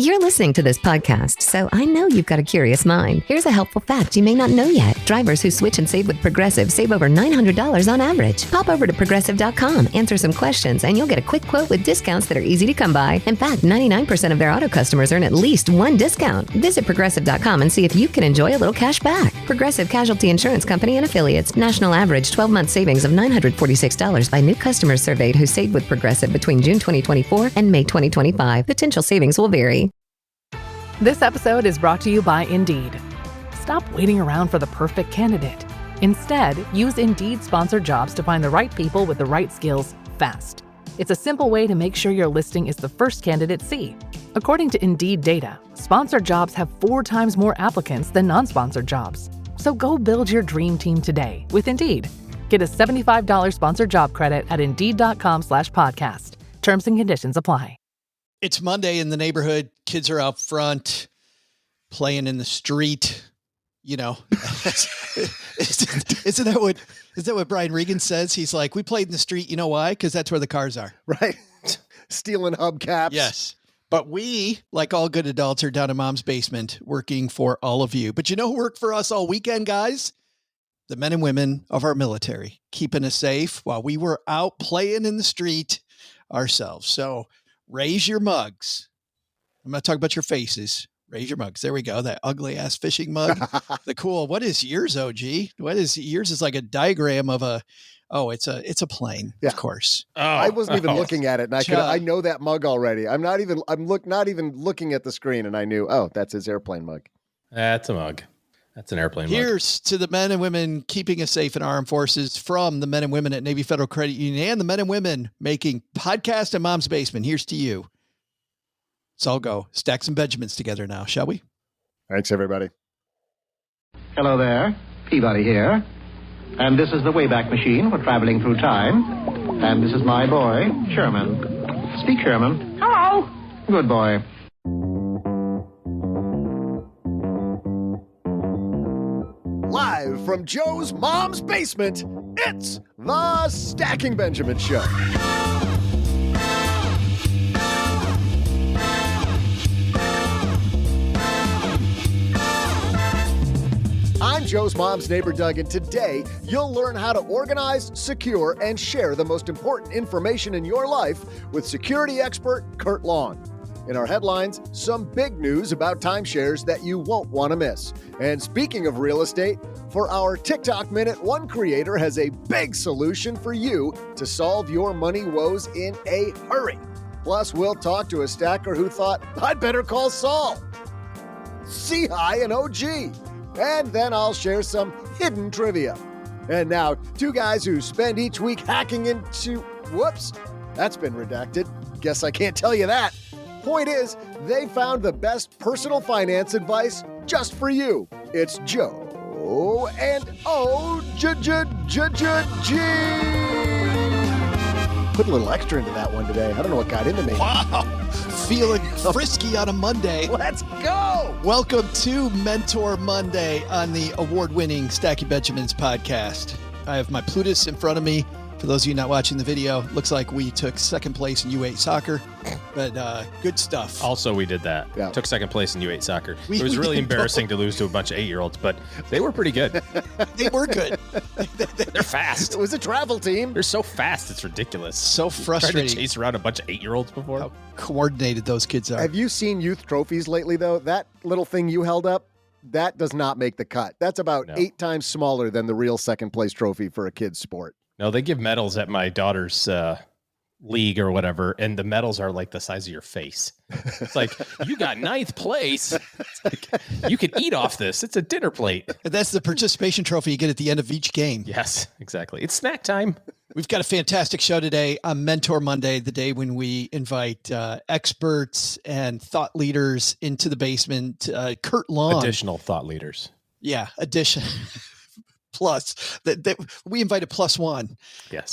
You're listening to this podcast, so I know you've got a curious mind. Here's a helpful fact you may not know yet. Drivers who switch and save with Progressive save over $900 on average. Pop over to Progressive.com, answer some questions, and you'll get a quick quote with discounts that are easy to come by. In fact, 99% of their auto customers earn at least one discount. Visit Progressive.com and see if you can enjoy a little cash back. Progressive Casualty Insurance Company and Affiliates. National average 12-month savings of $946 by new customers surveyed who saved with Progressive between June 2024 and May 2025. Potential savings will vary. This episode is brought to you by Indeed. Stop waiting around for the perfect candidate. Instead, use Indeed sponsored jobs to find the right people with the right skills fast. It's a simple way to make sure your listing is the first candidates see. According to Indeed data, sponsored jobs have 4 times more applicants than non-sponsored jobs. So go build your dream team today with Indeed. Get a $75 sponsored job credit at Indeed.com/podcast. Terms and conditions apply. It's Monday in the neighborhood. Kids are out front playing in the street. You know, isn't that what Brian Regan says? He's like, we played in the street. You know why? Because that's where the cars are. Right. Stealing hubcaps. Yes. But we, like all good adults, are down in Mom's basement working for all of you. But you know who worked for us all weekend, guys? The men and women of our military, keeping us safe while we were out playing in the street ourselves. So raise your mugs. I'm not talking about your faces. Raise your mugs. There we go. That ugly ass fishing mug. The cool. What is yours, OG? What is yours? Is like a diagram of a. Oh, it's a plane. Yeah. Of course. Oh, I wasn't even looking at it, and I know that mug already. I'm not even looking at the screen, and I knew. Oh, that's his airplane mug. That's a mug. That's an airplane mug. Here's to the men and women keeping us safe in our armed forces, from the men and women at Navy Federal Credit Union and the men and women making podcast in Mom's basement. Here's to you. Let's all go stack some Benjamins together now, shall we? Thanks, everybody. Hello there, Peabody here. And this is the Wayback Machine for traveling through time. And this is my boy, Sherman. Speak, Sherman. Hello. Good boy. Live from Joe's mom's basement, it's the Stacking Benjamin Show. I'm Joe's mom's neighbor, Doug, and today you'll learn how to organize, secure, and share the most important information in your life with security expert Kurt Long. In our headlines, some big news about timeshares that you won't want to miss. And speaking of real estate, for our TikTok Minute, one creator has a big solution for you to solve your money woes in a hurry. Plus, we'll talk to a stacker who thought, I'd better call Saul. See hi and OG. And then I'll share some hidden trivia. And now, 2 guys who spend each week hacking into... Whoops, that's been redacted. Guess I can't tell you that. Point is, they found the best personal finance advice just for you. It's Joe and O-G. Put a little extra into that one today. I don't know what got into me. Wow. Feeling frisky on a Monday. Let's go. Welcome to Mentor Monday on the award-winning Stacking Benjamins podcast. I have my Plutus in front of me. For those of you not watching the video, looks like we took second place in U8 soccer, but good stuff. Also, we did that. Yeah. Took second place in U8 soccer. It was really embarrassing to lose to a bunch of 8-year-olds, but they were pretty good. They were good. They're fast. It was a travel team. They're so fast, it's ridiculous. So frustrating. Tried to chase around a bunch of 8-year-olds before. How coordinated those kids are. Have you seen youth trophies lately, though? That little thing you held up, that does not make the cut. That's about 8 times smaller than the real second place trophy for a kid's sport. No, they give medals at my daughter's league or whatever, and the medals are like the size of your face. It's like, you got 9th place. It's like, you can eat off this. It's a dinner plate. And that's the participation trophy you get at the end of each game. Yes, exactly. It's snack time. We've got a fantastic show today on Mentor Monday, the day when we invite experts and thought leaders into the basement. Kurt Long. Additional thought leaders. Yeah, plus that we invited +1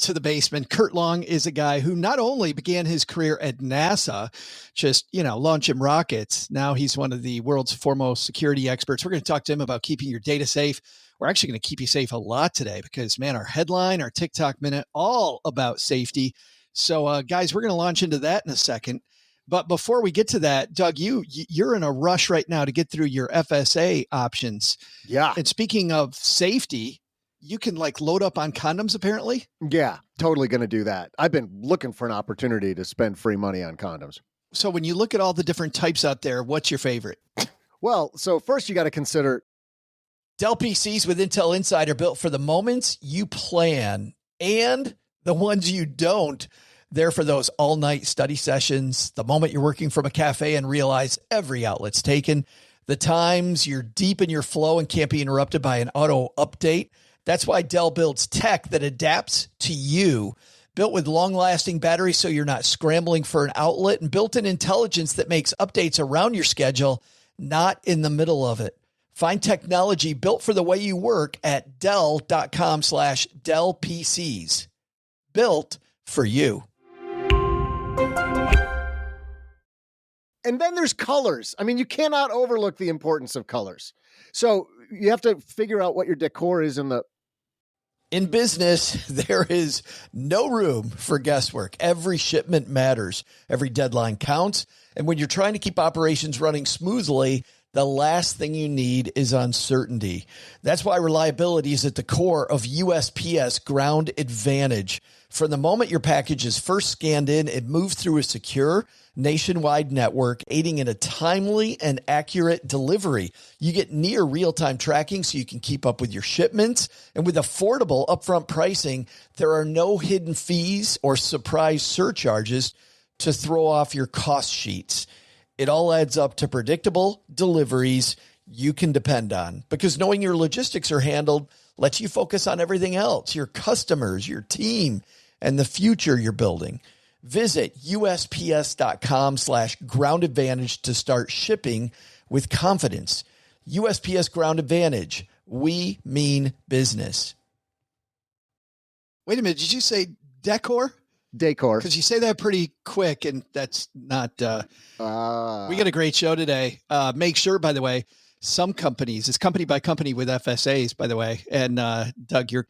to the basement. Kurt Long is a guy who not only began his career at NASA, just, launching rockets. Now he's one of the world's foremost security experts. We're going to talk to him about keeping your data safe. We're actually going to keep you safe a lot today because, man, our headline, our TikTok Minute, all about safety. So, guys, we're going to launch into that in a second. But before we get to that, Doug, you're in a rush right now to get through your FSA options. Yeah. And speaking of safety, you can like load up on condoms apparently. Yeah, totally going to do that. I've been looking for an opportunity to spend free money on condoms. So when you look at all the different types out there, what's your favorite? Well, so first you got to consider Dell PCs with Intel Inside are built for the moments you plan and the ones you don't. They're for those all-night study sessions, the moment you're working from a cafe and realize every outlet's taken, the times you're deep in your flow and can't be interrupted by an auto update. That's why Dell builds tech that adapts to you. Built with long-lasting batteries so you're not scrambling for an outlet, and built-in intelligence that makes updates around your schedule, not in the middle of it. Find technology built for the way you work at Dell.com/Dell PCs. Built for you. And then there's colors. I mean, you cannot overlook the importance of colors. So you have to figure out what your decor is In business, there is no room for guesswork. Every shipment matters. Every deadline counts. And when you're trying to keep operations running smoothly, the last thing you need is uncertainty. That's why reliability is at the core of USPS Ground Advantage. From the moment your package is first scanned in, it moves through a secure nationwide network, aiding in a timely and accurate delivery. You get near real-time tracking so you can keep up with your shipments. And with affordable upfront pricing, there are no hidden fees or surprise surcharges to throw off your cost sheets. It all adds up to predictable deliveries you can depend on, because knowing your logistics are handled lets you focus on everything else, your customers, your team, and the future you're building. Visit USPS.com/Ground Advantage to start shipping with confidence. USPS Ground Advantage. We mean business. Wait a minute. Did you say decor? decor. Because you say that pretty quick, and that's not. We got a great show today. Make sure, by the way, some companies, it's company by company with FSAs, by the way. And Doug, you're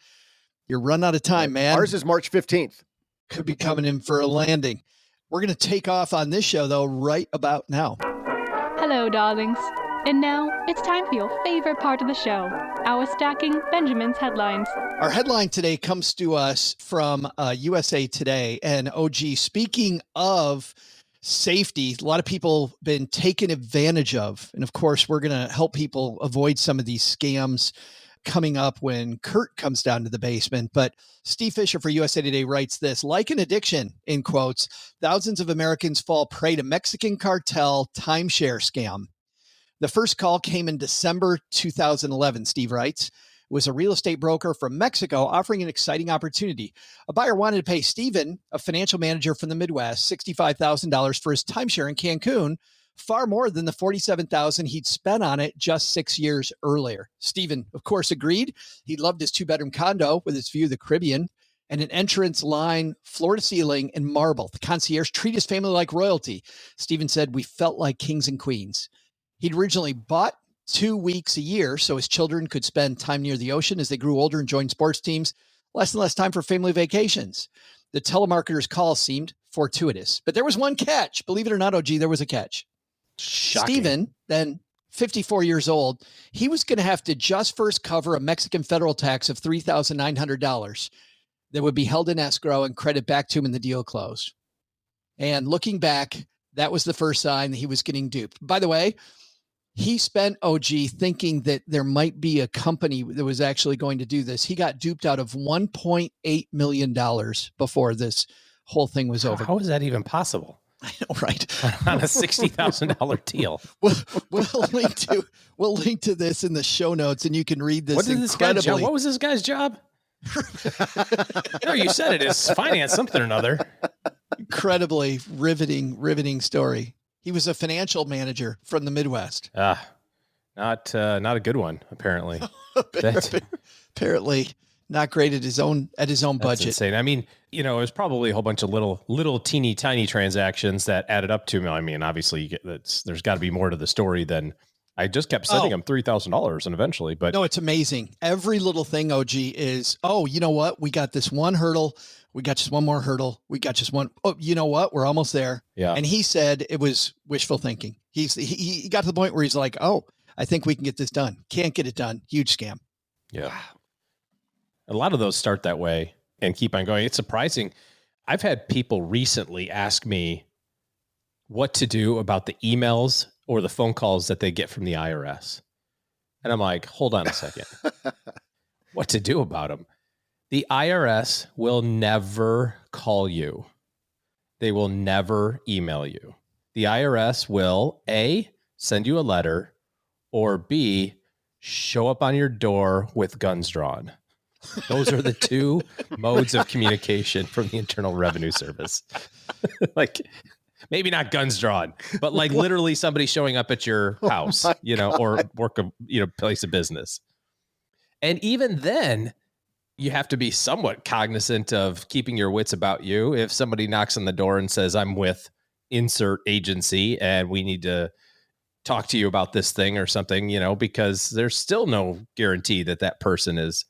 run out of time, man. Ours is March 15th. Could be coming in for a landing. We're going to take off on this show, though, right about now. Hello, darlings. And now it's time for your favorite part of the show, our Stacking Benjamin's headlines. Our headline today comes to us from USA Today. And OG, speaking of safety, a lot of people have been taken advantage of. And of course, we're going to help people avoid some of these scams coming up when Kurt comes down to the basement. But Steve Fisher for USA Today writes this: like an addiction, in quotes, thousands of Americans fall prey to Mexican cartel timeshare scam. The first call came in December 2011, Steve writes. It was a real estate broker from Mexico offering an exciting opportunity. A buyer wanted to pay Steven, a financial manager from the Midwest, $65,000 for his timeshare in Cancun, far more than the $47,000 he'd spent on it just 6 years earlier. Steven, of course, agreed. He loved his two-bedroom condo with its view of the Caribbean and an entrance line, floor to ceiling, and marble. The concierge treated his family like royalty. Steven said, "We felt like kings and queens." He'd originally bought 2 weeks a year so his children could spend time near the ocean as they grew older and joined sports teams, less and less time for family vacations. The telemarketer's call seemed fortuitous, but there was one catch. Believe it or not, OG, there was a catch. Shocking. Steven, then 54 years old, he was going to have to just first cover a Mexican federal tax of $3,900 that would be held in escrow and credit back to him when the deal closed. And looking back, that was the first sign that he was getting duped. By the way, he spent, OG, thinking that there might be a company that was actually going to do this. He got duped out of $1.8 million before this whole thing was over. How is that even possible? I know, right? On a $60,000 deal. We'll link to this in the show notes, and you can read this. What was this guy's job? No, you said it is finance something or another. Incredibly riveting story. He was a financial manager from the Midwest. Not a good one, apparently. Apparently not great at his own budget. That's insane. I mean, it was probably a whole bunch of little teeny tiny transactions that added up to. I mean, obviously, there's got to be more to the story than I just kept sending them $3,000 and eventually, but no, it's amazing. Every little thing, OG, is, oh, you know what? We got this one hurdle. We got just one more hurdle. We got just one. Oh, you know what? We're almost there. Yeah. And he said it was wishful thinking. He got to the point where he's like, oh, I think we can get this done. Can't get it done. Huge scam. Yeah. A lot of those start that way and keep on going. It's surprising. I've had people recently ask me what to do about the emails or the phone calls that they get from the IRS. And I'm like, hold on a second. What to do about them? The IRS will never call you. They will never email you. The IRS will A, send you a letter, or B, show up on your door with guns drawn. Those are the two modes of communication from the Internal Revenue Service. Like, maybe not guns drawn, but like literally somebody showing up at your house, or work place of business. And even then, you have to be somewhat cognizant of keeping your wits about you. If somebody knocks on the door and says, I'm with insert agency and we need to talk to you about this thing or something, because there's still no guarantee that person is,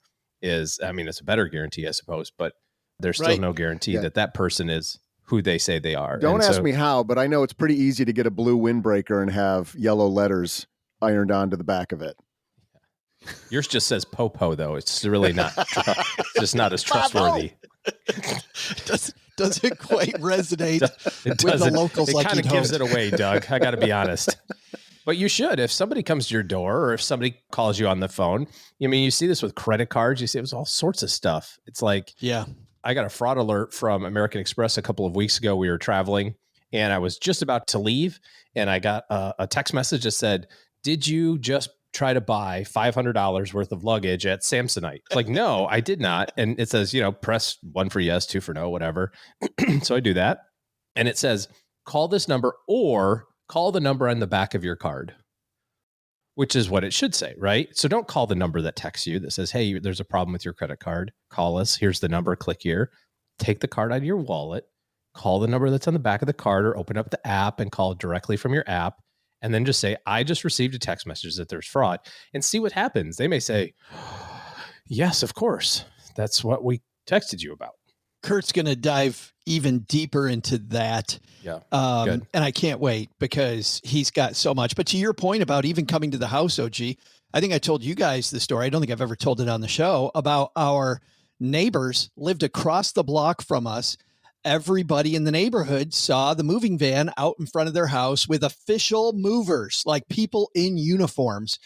I mean, it's a better guarantee, I suppose, but there's still no guarantee that person is who they say they are. Don't ask me how, but I know it's pretty easy to get a blue windbreaker and have yellow letters ironed onto the back of it. Yours just says Popo, though. It's really not. It's just not as trustworthy. Doesn't quite resonate with the locals. It kind of gives it away, Doug. I got to be honest. But you should. If somebody comes to your door or if somebody calls you on the phone, you see this with credit cards. You see it was all sorts of stuff. It's like, I got a fraud alert from American Express a couple of weeks ago. We were traveling and I was just about to leave. And I got a text message that said, did you just try to buy $500 worth of luggage at Samsonite? It's like, no, I did not. And it says, press 1 for yes, 2 for no, whatever. So I do that. And it says, call this number or call the number on the back of your card, which is what it should say, right? So don't call the number that texts you that says, hey, there's a problem with your credit card. Call us. Here's the number. Click here. Take the card out of your wallet. Call the number that's on the back of the card or open up the app and call directly from your app. And then just say, I just received a text message that there's fraud, and see what happens. They may say, yes, of course. That's what we texted you about. Kurt's going to dive even deeper into that. Yeah. And I can't wait because he's got so much. But to your point about even coming to the house, OG, I think I told you guys the story. I don't think I've ever told it on the show about our neighbors lived across the block from us. Everybody in the neighborhood saw the moving van out in front of their house with official movers, like people in uniforms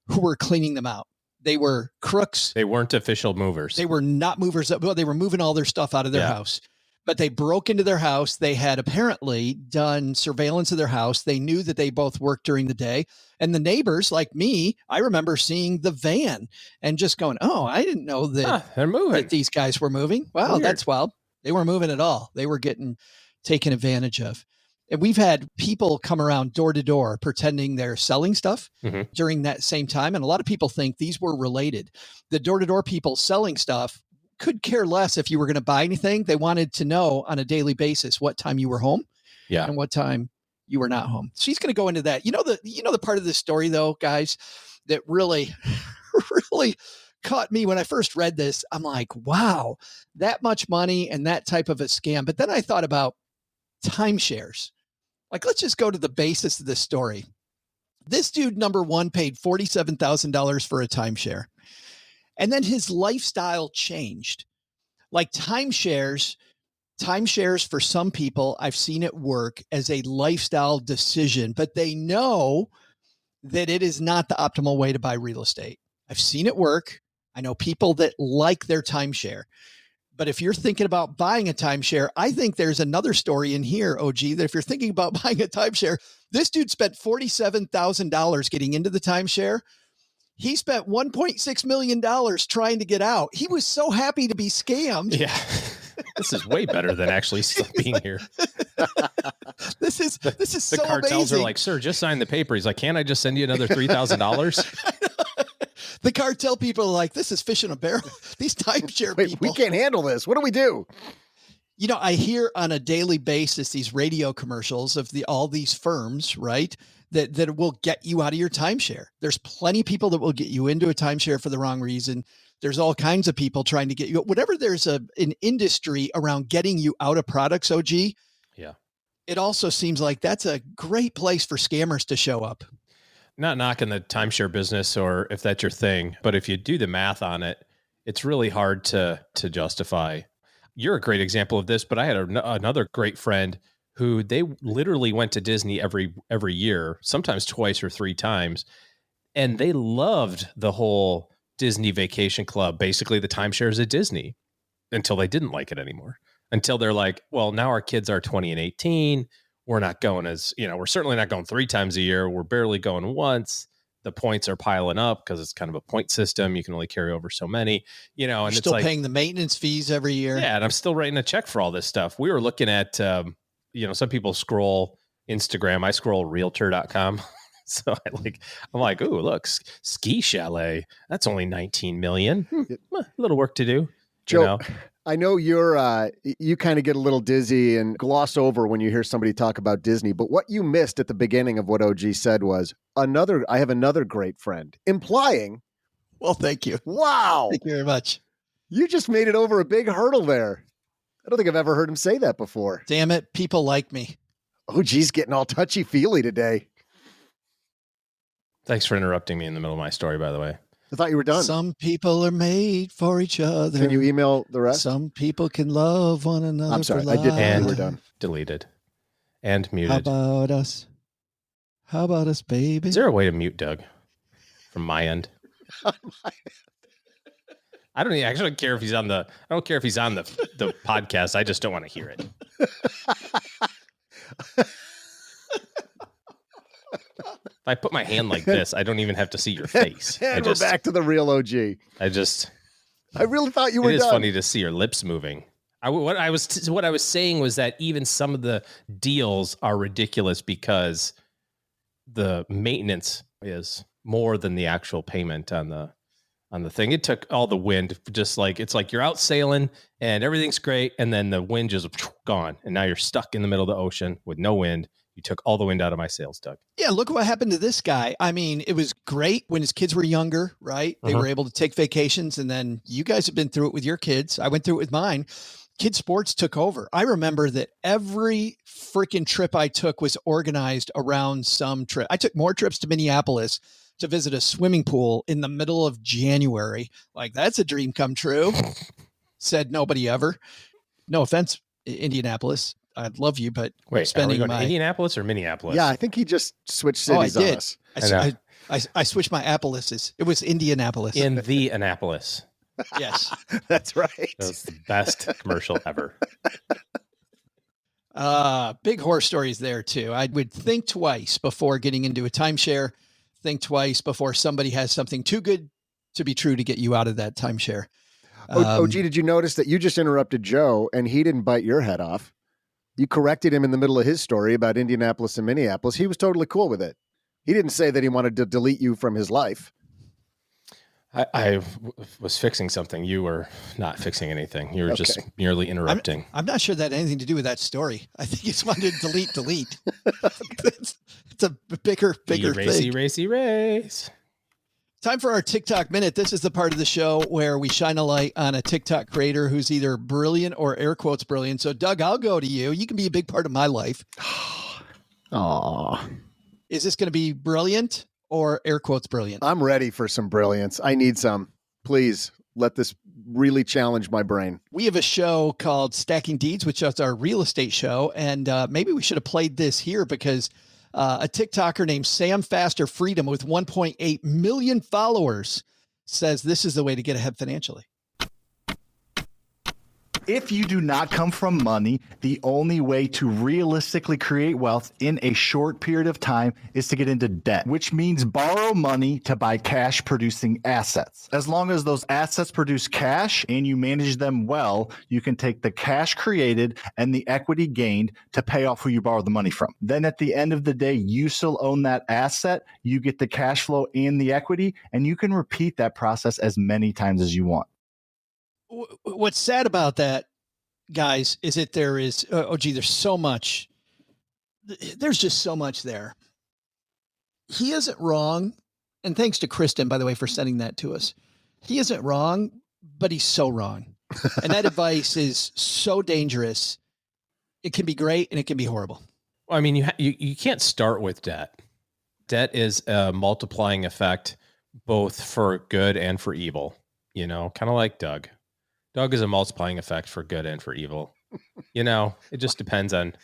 who were cleaning them out. They were crooks. They weren't official movers. They were not movers. Well, they were moving all their stuff out of their house, but they broke into their house. They had apparently done surveillance of their house. They knew that they both worked during the day. And the neighbors, like me, I remember seeing the van and just going, oh, I didn't know that, they're moving. that these guys were moving. Wow, Weird. That's wild. They weren't moving at all. They were getting taken advantage of. And we've had people come around door to door pretending they're selling stuff during that same time. And a lot of people think these were related. The door to door people selling stuff could care less if you were going to buy anything. They wanted to know on a daily basis what time you were home and what time you were not home. So he's going to go into that. The part of this story, though, guys, that really, really caught me when I first read this. I'm like, wow, that much money and that type of a scam. But then I thought about timeshares. Like, let's just go to the basis of this story. This dude, number one, paid $47,000 for a timeshare. And then his lifestyle changed. Like timeshares for some people, I've seen it work as a lifestyle decision, but they know that it is not the optimal way to buy real estate. I've seen it work. I know people that like their timeshare. But if you're thinking about buying a timeshare, I think there's another story in here, OG, that if you're thinking about buying a timeshare, this dude spent $47,000 getting into the timeshare. He spent $1.6 million trying to get out. He was so happy to be scammed. Yeah. This is way better than actually being here. This is so amazing. The cartels are like, sir, just sign the paper. He's like, can't I just send you another $3,000? The cartel people are like, this is fish in a barrel. These timeshare people. We can't handle this. What do we do? I hear on a daily basis these radio commercials of all these firms, right, that will get you out of your timeshare. There's plenty of people that will get you into a timeshare for the wrong reason. There's all kinds of people trying to get you, whatever there's an industry around getting you out of products, OG. Yeah. It also seems like that's a great place for scammers to show up. Not knocking the timeshare business, or if that's your thing, but if you do the math on it, it's really hard to justify. You're a great example of this, but I had another great friend who they literally went to Disney every year, sometimes twice or three times. And they loved the whole Disney Vacation Club, basically the timeshares at Disney, until they didn't like it anymore. Until they're like, well, now our kids are 20 and 18. We're not going we're certainly not going 3 times a year. We're barely going once. The points are piling up because it's kind of a point system. You can only carry over so many, and You're it's still like paying the maintenance fees every year. Yeah. And I'm still writing a check for all this stuff. We were looking at, some people scroll Instagram. I scroll realtor.com. So I'm like, ooh, look, ski chalet. That's only 19 million. A little work to do. Joe, I know you kind of get a little dizzy and gloss over when you hear somebody talk about Disney, but what you missed at the beginning of what OG said was I have another great friend, implying. Well, thank you. Wow. Thank you very much. You just made it over a big hurdle there. I don't think I've ever heard him say that before. Damn it. People like me. OG's getting all touchy-feely today. Thanks for interrupting me in the middle of my story, by the way. I thought you were done. Some people are made for each other. Can you email the rest? Some people can love one another. I'm sorry. I did. And we're done. Deleted. And muted. How about us? How about us, baby? Is there a way to mute Doug from my end? I don't actually care if he's on the. I don't care if he's on the podcast. I just don't want to hear it. If I put my hand like this, I don't even have to see your face. And we're back to the real OG. I really thought you were done. It is funny to see your lips moving. What I was saying was that even some of the deals are ridiculous because the maintenance is more than the actual payment on the thing. It took all the wind, just like it's like you're out sailing and everything's great, and then the wind just gone, and now you're stuck in the middle of the ocean with no wind. You took all the wind out of my sails, Doug. Yeah, look what happened to this guy. I mean, it was great when his kids were younger, right? They were able to take vacations, and then you guys have been through it with your kids. I went through it with mine. Kids sports took over. I remember that every freaking trip I took was organized around some trip. I took more trips to Minneapolis to visit a swimming pool in the middle of January. Like, that's a dream come true. Said nobody ever. No offense, Indianapolis. I'd love you, but wait, spending are we going to Indianapolis or Minneapolis? Yeah, I think he just switched cities on us. I switched my Apollises. It was Indianapolis. In the Annapolis. Yes. That's right. That was the best commercial ever. Big horror stories there too. I would think twice before getting into a timeshare. Think twice before somebody has something too good to be true to get you out of that timeshare. OG, did you notice that you just interrupted Joe and he didn't bite your head off? You corrected him in the middle of his story about Indianapolis and Minneapolis. He was totally cool with it. He didn't say that he wanted to delete you from his life. I was fixing something. You were not fixing anything. You were just merely interrupting. I'm not sure that had anything to do with that story. I think it's wanted to delete. It's a bigger thing. Race. Time for our TikTok Minute. This is the part of the show where we shine a light on a TikTok creator who's either brilliant or air quotes brilliant. So, Doug, I'll go to you. You can be a big part of my life. Aw. Is this going to be brilliant or air quotes brilliant? I'm ready for some brilliance. I need some. Please let this really challenge my brain. We have a show called Stacking Deeds, which is our real estate show. And maybe we should have played this here because a TikToker named Sam Faster Freedom with 1.8 million followers says this is the way to get ahead financially. If you do not come from money, the only way to realistically create wealth in a short period of time is to get into debt, which means borrow money to buy cash producing assets. As long as those assets produce cash and you manage them well, you can take the cash created and the equity gained to pay off who you borrowed the money from. Then at the end of the day, you still own that asset, you get the cash flow and the equity, and you can repeat that process as many times as you want. What's sad about that, guys, is that there is, there's so much. There's just so much there. he isn't wrong. And thanks to Kristen, by the way, for sending that to us. He isn't wrong, but he's so wrong. And that advice is so dangerous. It can be great and it can be horrible. Well, I mean, you can't start with debt. Debt is a multiplying effect, both for good and for evil. You know, kind of like Doug. Doug is a multiplying effect for good and for evil. You know, it just depends on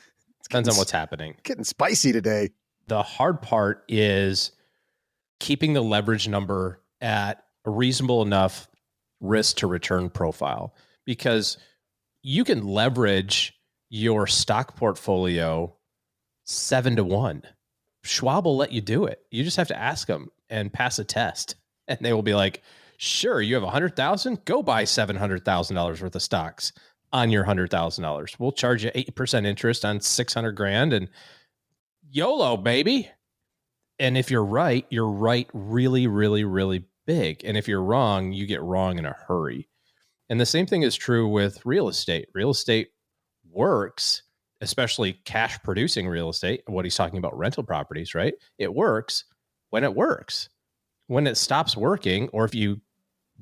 what's happening. Getting spicy today. The hard part is keeping the leverage number at a reasonable enough risk to return profile, because you can leverage your stock portfolio 7-to-1. Schwab will let you do it. You just have to ask them and pass a test, and they will be like, sure, you have 100,000, go buy $700,000 worth of stocks on your $100,000. We'll charge you 8% interest on 600 grand, and YOLO, baby. And if you're right really, really, really big. And if you're wrong, you get wrong in a hurry. And the same thing is true with real estate. Real estate works, especially cash producing real estate. What he's talking about, rental properties, right? It works when it works. When it stops working, or if you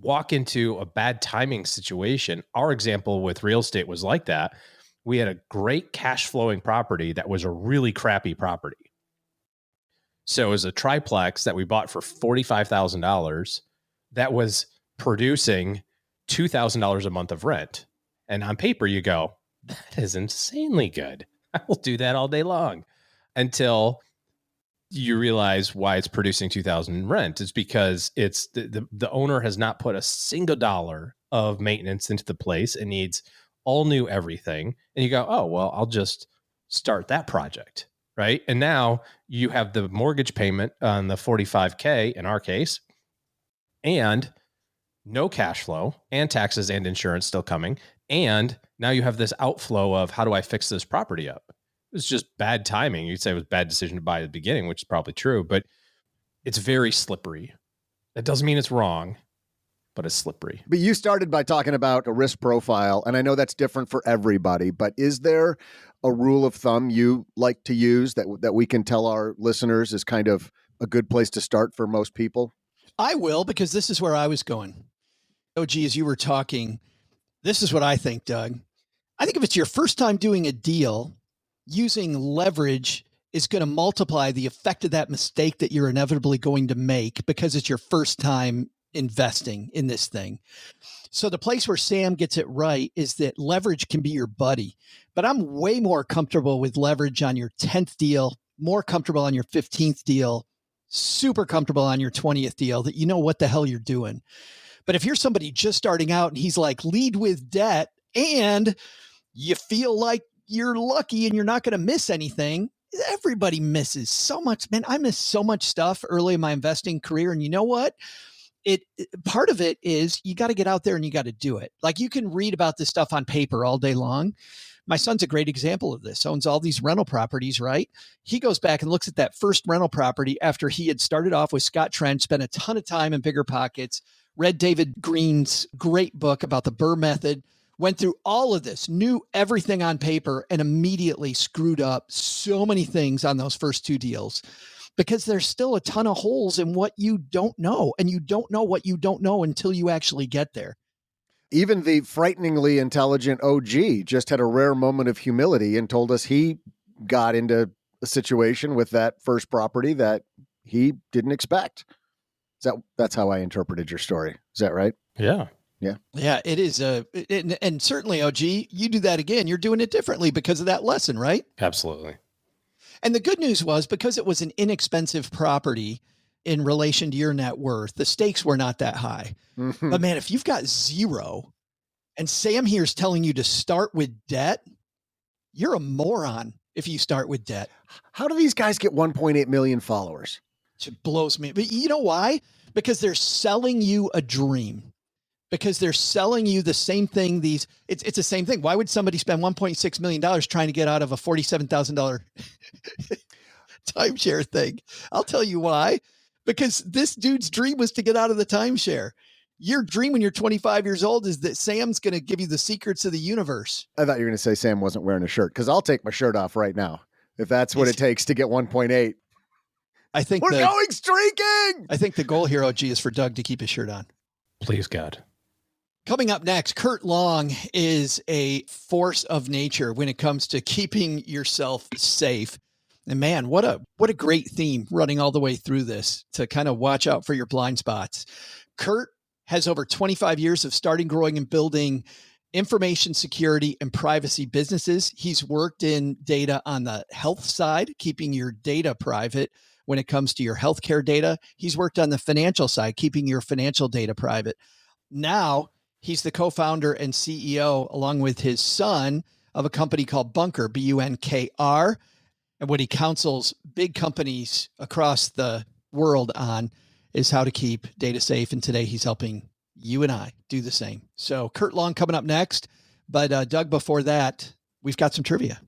walk into a bad timing situation, our example with real estate was like that. We had a great cash flowing property that was a really crappy property. So it was a triplex that we bought for $45,000 that was producing $2,000 a month of rent. And on paper, you go, that is insanely good. I will do that all day long, until you realize why it's producing $2,000 in rent. It's because it's the owner has not put a single dollar of maintenance into the place and needs all new everything. And you go, oh, well, I'll just start that project. Right. And now you have the mortgage payment on the $45K in our case, and no cash flow, and taxes and insurance still coming. And now you have this outflow of, how do I fix this property up? It was just bad timing. You'd say it was a bad decision to buy at the beginning, which is probably true, but it's very slippery. That doesn't mean it's wrong, but it's slippery. But you started by talking about a risk profile, and I know that's different for everybody, but is there a rule of thumb you like to use that we can tell our listeners is kind of a good place to start for most people? I will, because this is where I was going. OG, as you were talking, this is what I think, Doug. I think if it's your first time doing a deal, using leverage is going to multiply the effect of that mistake that you're inevitably going to make, because it's your first time investing in this thing. So the place where Sam gets it right is that leverage can be your buddy, but I'm way more comfortable with leverage on your 10th deal, more comfortable on your 15th deal, super comfortable on your 20th deal, that you know what the hell you're doing. But if you're somebody just starting out and he's like, lead with debt, and you feel like you're lucky and you're not going to miss anything, everybody misses so much. Man, I missed so much stuff early in my investing career. And you know what? Part of it is you got to get out there and you got to do it. Like, you can read about this stuff on paper all day long. My son's a great example of this. Owns all these rental properties, right? He goes back and looks at that first rental property after he had started off with Scott Trench, spent a ton of time in Bigger Pockets, read David Green's great book about the Burr method, went through all of this, knew everything on paper, and immediately screwed up so many things on those first two deals, because there's still a ton of holes in what you don't know. And you don't know what you don't know until you actually get there. Even the frighteningly intelligent OG just had a rare moment of humility and told us he got into a situation with that first property that he didn't expect. That's how I interpreted your story. Is that right? Yeah. Yeah, it is. And certainly, OG, you do that again, you're doing it differently because of that lesson, right? Absolutely. And the good news was, because it was an inexpensive property in relation to your net worth, the stakes were not that high. Mm-hmm. But man, if you've got zero and Sam here is telling you to start with debt, you're a moron if you start with debt. How do these guys get 1.8 million followers? It blows me. But you know why? Because they're selling you a dream. Because they're selling you the same thing. It's the same thing. Why would somebody spend $1.6 million trying to get out of a $47,000 timeshare thing? I'll tell you why. Because this dude's dream was to get out of the timeshare. Your dream when you're 25 years old is that Sam's going to give you the secrets of the universe. I thought you were going to say Sam wasn't wearing a shirt, because I'll take my shirt off right now if that's what it takes to get 1.8. I think We're going streaking. I think the goal here, OG, is for Doug to keep his shirt on. Please, God. Coming up next, Kurt Long is a force of nature when it comes to keeping yourself safe. And man, what a great theme running all the way through this to kind of watch out for your blind spots. Kurt has over 25 years of starting, growing, and building information security and privacy businesses. He's worked in data on the health side, keeping your data private when it comes to your healthcare data. He's worked on the financial side, keeping your financial data private. Now, he's the co-founder and CEO, along with his son, of a company called BUNKR, BUNKR. And what he counsels big companies across the world on is how to keep data safe. And today he's helping you and I do the same. So Kurt Long coming up next. But Doug, before that, we've got some trivia.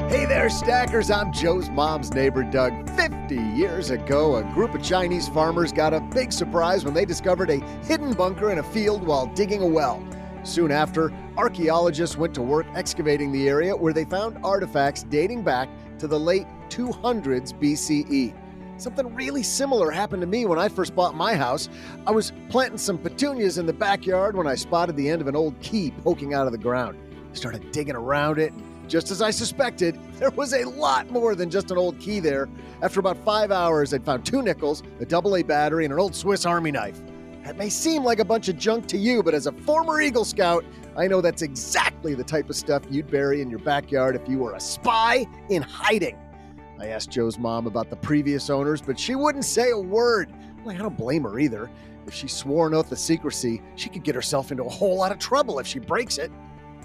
Hey there, stackers. I'm Joe's mom's neighbor, Doug. 50 years ago, a group of Chinese farmers got a big surprise when they discovered a hidden bunker in a field while digging a well. Soon after, archaeologists went to work excavating the area where they found artifacts dating back to the late 200s BCE. Something really similar happened to me when I first bought my house. I was planting some petunias in the backyard when I spotted the end of an old key poking out of the ground. I started digging around it. Just as I suspected, there was a lot more than just an old key there. After about 5 hours, I'd found 2 nickels, a AA battery, and an old Swiss Army knife. That may seem like a bunch of junk to you, but as a former Eagle Scout, I know that's exactly the type of stuff you'd bury in your backyard if you were a spy in hiding. I asked Joe's mom about the previous owners, but she wouldn't say a word. Well, I don't blame her either. If she swore an oath of secrecy, she could get herself into a whole lot of trouble if she breaks it.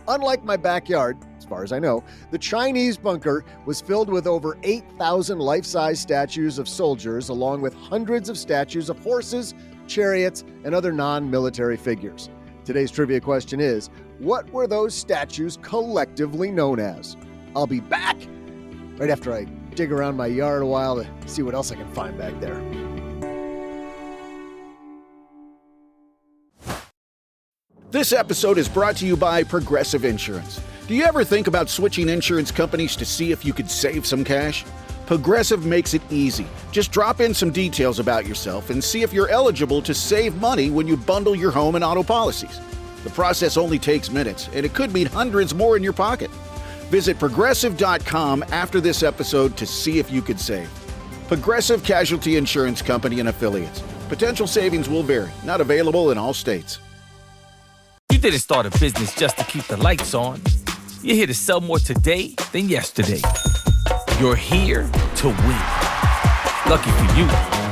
Unlike my backyard, as far as I know, the Chinese bunker was filled with over 8,000 life-size statues of soldiers, along with hundreds of statues of horses, chariots, and other non-military figures. Today's trivia question is, what were those statues collectively known as? I'll be back right after I dig around my yard a while to see what else I can find back there. This episode is brought to you by Progressive Insurance. Do you ever think about switching insurance companies to see if you could save some cash? Progressive makes it easy. Just drop in some details about yourself and see if you're eligible to save money when you bundle your home and auto policies. The process only takes minutes, and it could mean hundreds more in your pocket. Visit Progressive.com after this episode to see if you could save. Progressive Casualty Insurance Company and Affiliates. Potential savings will vary. Not available in all states. You didn't start a business just to keep the lights on. You're here to sell more today than yesterday. You're here to win. Lucky for you,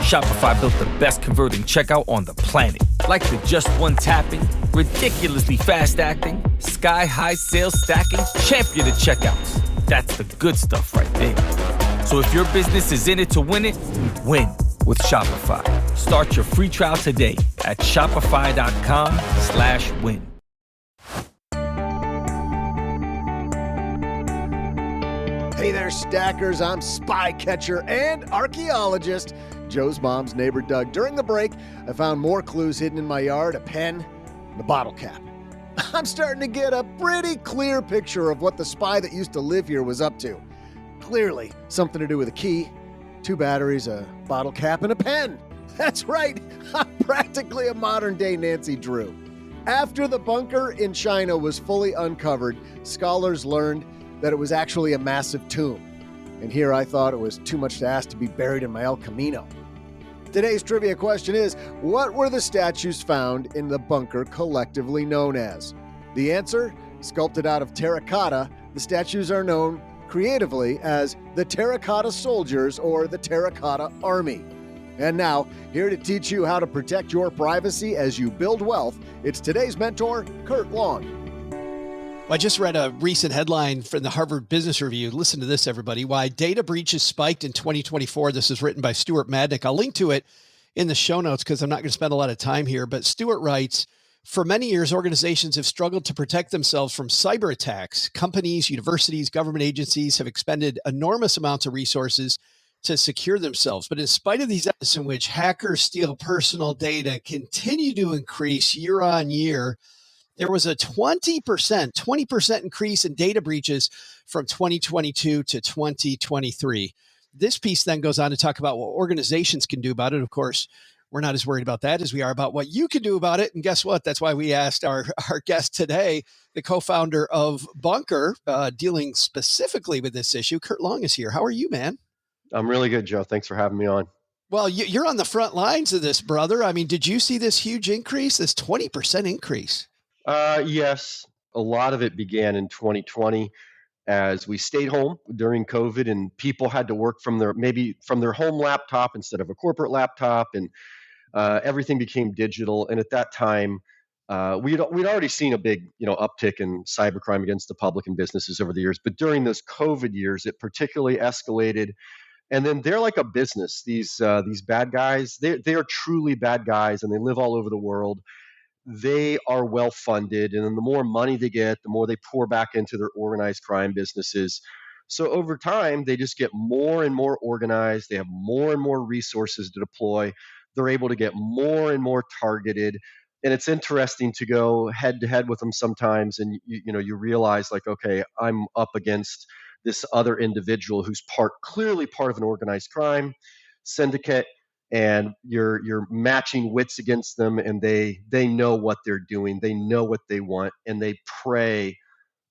Shopify built the best converting checkout on the planet. Like the just one tapping, ridiculously fast acting, sky-high sales stacking, champion of checkouts. That's the good stuff right there. So if your business is in it to win it, win with Shopify. Start your free trial today at shopify.com/win. Hey there, stackers. I'm spy catcher and archaeologist, Joe's mom's neighbor, Doug. During the break, I found more clues hidden in my yard, a pen, and a bottle cap. I'm starting to get a pretty clear picture of what the spy that used to live here was up to. Clearly, something to do with a key, 2 batteries, a bottle cap, and a pen. That's right, I'm practically a modern-day Nancy Drew. After the bunker in China was fully uncovered, scholars learned that it was actually a massive tomb. And here I thought it was too much to ask to be buried in my El Camino. Today's trivia question is, what were the statues found in the bunker collectively known as? The answer, sculpted out of terracotta, the statues are known creatively as the Terracotta Soldiers or the Terracotta Army. And now, here to teach you how to protect your privacy as you build wealth, it's today's mentor, Kurt Long. Well, I just read a recent headline from the Harvard Business Review. Listen to this, everybody. Why data breaches spiked in 2024. This is written by Stuart Madnick. I'll link to it in the show notes because I'm not going to spend a lot of time here. But Stuart writes, for many years, organizations have struggled to protect themselves from cyber attacks. Companies, universities, government agencies have expended enormous amounts of resources to secure themselves. But in spite of these efforts in which hackers steal personal data continue to increase year on year, There was a 20% increase in data breaches from 2022 to 2023. This piece then goes on to talk about what organizations can do about it. Of course, we're not as worried about that as we are about what you can do about it. And guess what? That's why we asked our guest today, the co-founder of BUNKR, dealing specifically with this issue. Kurt Long is here. How are you, man? I'm really good, Joe. Thanks for having me on. Well, you're on the front lines of this, brother. I mean, did you see this huge increase, this 20% increase? Yes, a lot of it began in 2020 as we stayed home during COVID and people had to work from their home laptop instead of a corporate laptop, and everything became digital. And at that time, we'd already seen a big uptick in cybercrime against the public and businesses over the years. But during those COVID years, it particularly escalated. And then they're like a business. These bad guys, they are truly bad guys, and they live all over the world. They are well funded, and then the more money they get, the more they pour back into their organized crime businesses. So over time, they just get more and more organized. They have more and more resources to deploy. They're able to get more and more targeted. And it's interesting to go head to head with them sometimes, and you realize, like, okay, I'm up against this other individual who's clearly part of an organized crime syndicate, and you're matching wits against them, and they know what they're doing, they know what they want, and they prey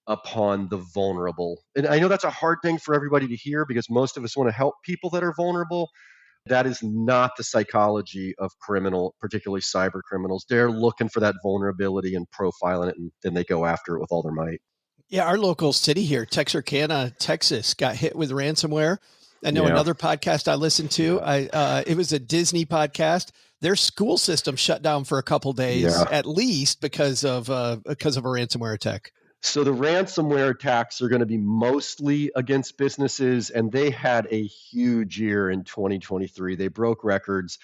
upon the vulnerable. And I know that's a hard thing for everybody to hear because most of us want to help people that are vulnerable. That is not the psychology of particularly cyber criminals. They're looking for that vulnerability and profiling it, and then they go after it with all their might. Yeah, our local city here, Texarkana, Texas, got hit with ransomware. I know another podcast I listened to, it was a Disney podcast. Their school system shut down for a couple days, at least because of a ransomware attack. So the ransomware attacks are going to be mostly against businesses, and they had a huge year in 2023. They broke records.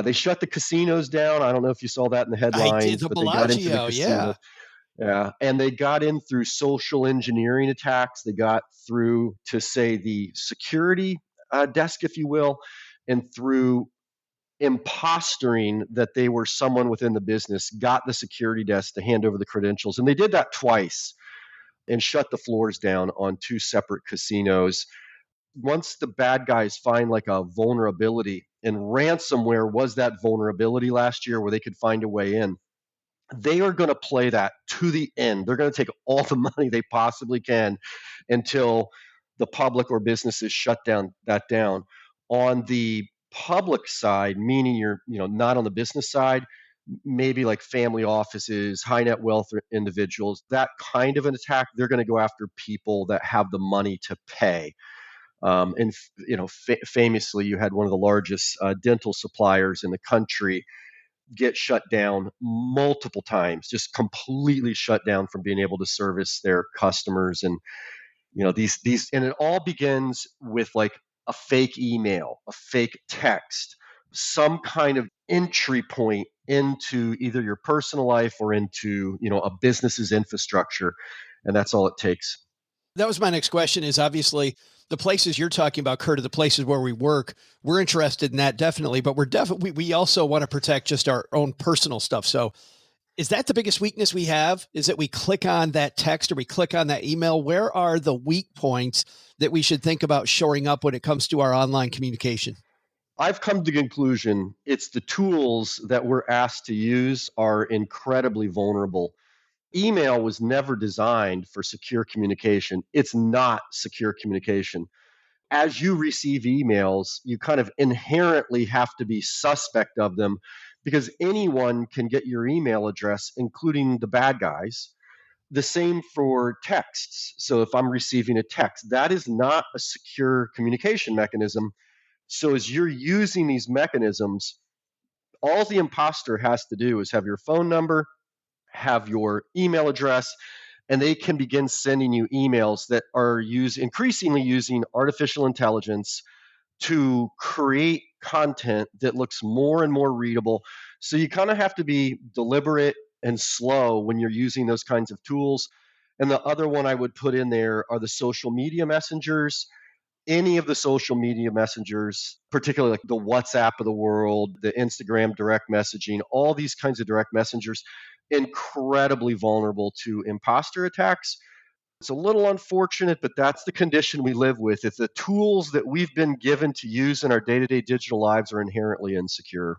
They shut the casinos down. I don't know if you saw that in the headlines. I did, the Bellagio, Yeah, and they got in through social engineering attacks. They got through to, say, the security desk, if you will, and through impostering that they were someone within the business, got the security desk to hand over the credentials. And they did that twice and shut the floors down on 2 separate casinos. Once the bad guys find like a vulnerability, and ransomware was that vulnerability last year where they could find a way in, they are going to play that to the end. They're going to take all the money they possibly can until the public or businesses shut down. On the public side, meaning you're not on the business side, maybe like family offices, high net wealth individuals, that kind of an attack, they're going to go after people that have the money to pay. Famously, you had one of the largest dental suppliers in the country get shut down multiple times, just completely shut down from being able to service their customers. And these and it all begins with like a fake email, a fake text, some kind of entry point into either your personal life or into a business's infrastructure, and that's all it takes. That was my next question. Is obviously the places you're talking about, Kurt, are the places where we work. We're interested in that, definitely, but we also want to protect just our own personal stuff. So is that the biggest weakness we have? Is that we click on that text or we click on that email? Where are the weak points that we should think about shoring up when it comes to our online communication? I've come to the conclusion it's the tools that we're asked to use are incredibly vulnerable. Email was never designed for secure communication. It's not secure communication. As you receive emails, you kind of inherently have to be suspect of them because anyone can get your email address, including the bad guys. The same for texts. So if I'm receiving a text, that is not a secure communication mechanism. So as you're using these mechanisms, all the imposter has to do is have your phone number, have your email address, and they can begin sending you emails that are increasingly using artificial intelligence to create content that looks more and more readable. So you kind of have to be deliberate and slow when you're using those kinds of tools. And the other one I would put in there are the social media messengers. Any of the social media messengers, particularly like the WhatsApp of the world, the Instagram direct messaging, all these kinds of direct messengers, incredibly vulnerable to imposter attacks. It's a little unfortunate, but that's the condition we live with. It's the tools that we've been given to use in our day-to-day digital lives are inherently insecure.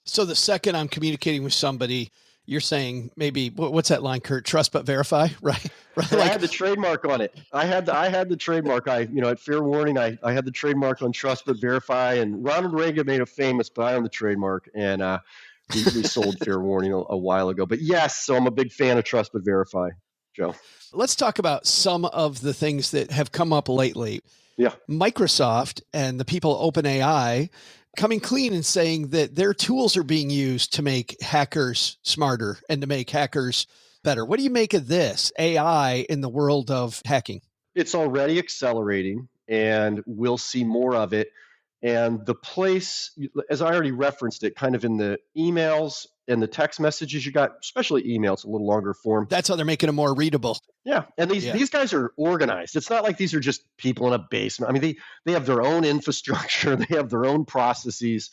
So the second I'm communicating with somebody, you're saying maybe what's that line, Kurt? Trust but verify, right? Right. I had the trademark on it. I had the trademark. At Fair Warning, I had the trademark on Trust but Verify, and Ronald Reagan made it famous, but I own the trademark, and we sold Fair Warning a while ago. But yes, so I'm a big fan of Trust but Verify, Joe. Let's talk about some of the things that have come up lately. Yeah. Microsoft and the people at OpenAI coming clean and saying that their tools are being used to make hackers smarter and to make hackers better. What do you make of this AI in the world of hacking? It's already accelerating, and we'll see more of it. And the place, as I already referenced it, kind of in the emails and the text messages you got, especially emails, a little longer form. That's how they're making it more readable. Yeah. And these guys are organized. It's not like these are just people in a basement. I mean, they have their own infrastructure. They have their own processes.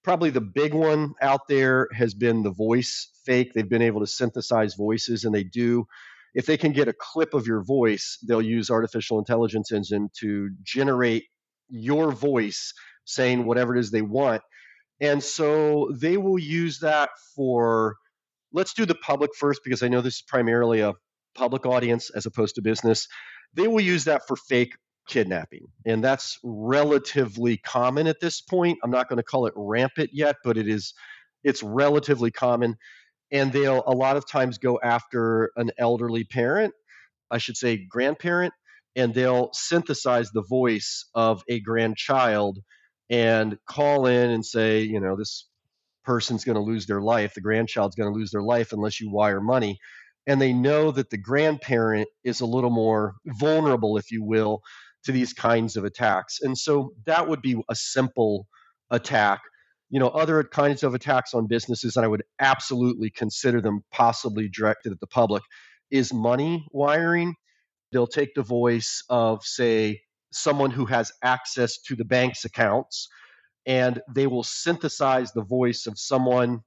Probably the big one out there has been the voice fake. They've been able to synthesize voices, and if they can get a clip of your voice, they'll use artificial intelligence engine to generate your voice saying whatever it is they want. And so they will use that for, let's do the public first, because I know this is primarily a public audience as opposed to business. They will use that for fake kidnapping. And that's relatively common at this point. I'm not going to call it rampant yet, but it's relatively common. And they'll a lot of times go after an elderly parent, I should say grandparent, and they'll synthesize the voice of a grandchild and call in and say, this person's going to lose their life. The grandchild's going to lose their life unless you wire money. And they know that the grandparent is a little more vulnerable, if you will, to these kinds of attacks. And so that would be a simple attack. Other kinds of attacks on businesses, and I would absolutely consider them possibly directed at the public, is money wiring. They'll take the voice of, say, someone who has access to the bank's accounts, and they will synthesize the voice of someone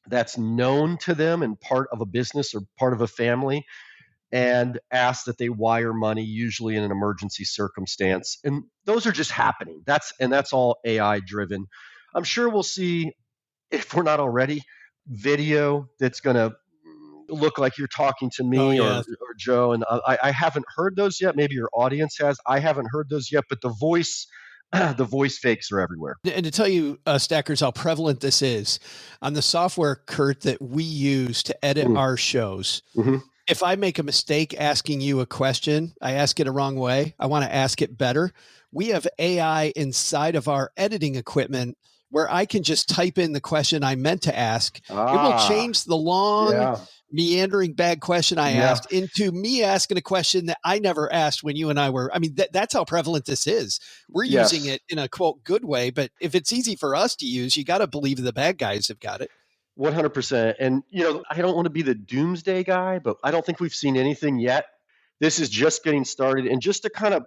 that's known to them and part of a business or part of a family, and ask that they wire money, usually in an emergency circumstance. And those are just happening. That's all AI driven. I'm sure we'll see, if we're not already, video that's going to look like you're talking to me or Joe. And I haven't heard those yet. Maybe your audience has. I haven't heard those yet. But the voice fakes are everywhere. And to tell you, Stackers, how prevalent this is, on the software, Kurt, that we use to edit our shows, if I make a mistake asking you a question, I ask it a wrong way, I want to ask it better. We have AI inside of our editing equipment where I can just type in the question I meant to ask. It will change the long, meandering bad question I asked into me asking a question that I never asked when you and I were. I mean, that's how prevalent this is. We're using it in a, quote, good way. But if it's easy for us to use, you got to believe the bad guys have got it. 100%. And, I don't want to be the doomsday guy, but I don't think we've seen anything yet. This is just getting started. And just to kind of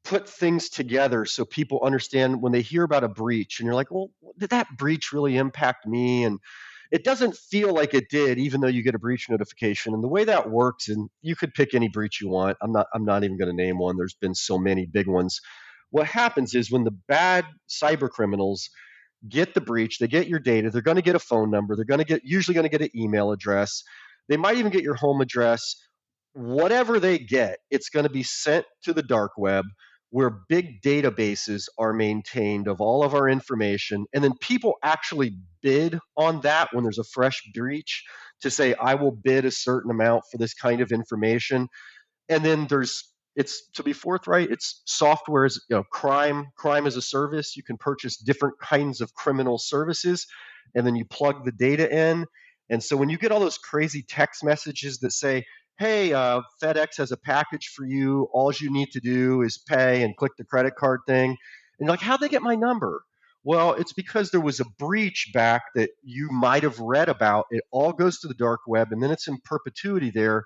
put things together so people understand when they hear about a breach and you're like, well, did that breach really impact me? And it doesn't feel like it did, even though you get a breach notification. And the way that works, and you could pick any breach you want. I'm not even going to name one. There's been so many big ones. What happens is when the bad cyber criminals get the breach, they get your data, they're going to get a phone number, they're usually going to get an email address. They might even get your home address. Whatever they get, it's going to be sent to the dark web, where big databases are maintained of all of our information. And then people actually bid on that when there's a fresh breach to say, I will bid a certain amount for this kind of information. And then to be forthright, it's software as, crime as a service. You can purchase different kinds of criminal services, and then you plug the data in. And so when you get all those crazy text messages that say, hey, FedEx has a package for you. All you need to do is pay and click the credit card thing. And you're like, how'd they get my number? Well, it's because there was a breach back that you might have read about. It all goes to the dark web, and then it's in perpetuity there.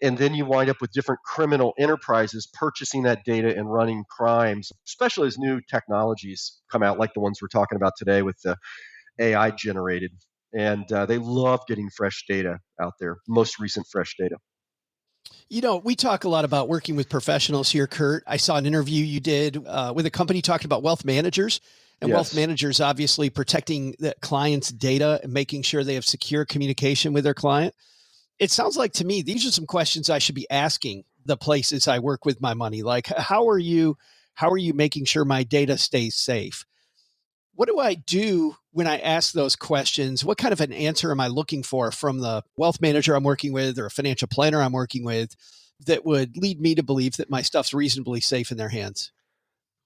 And then you wind up with different criminal enterprises purchasing that data and running crimes, especially as new technologies come out, like the ones we're talking about today with the AI generated. And they love getting fresh data out there, most recent fresh data. We talk a lot about working with professionals here, Kurt. I saw an interview you did with a company talking about wealth managers, and wealth managers obviously protecting the client's data and making sure they have secure communication with their client. It sounds like to me, these are some questions I should be asking the places I work with my money. Like, how are you making sure my data stays safe? What do I do when I ask those questions? What kind of an answer am I looking for from the wealth manager I'm working with or a financial planner I'm working with that would lead me to believe that my stuff's reasonably safe in their hands?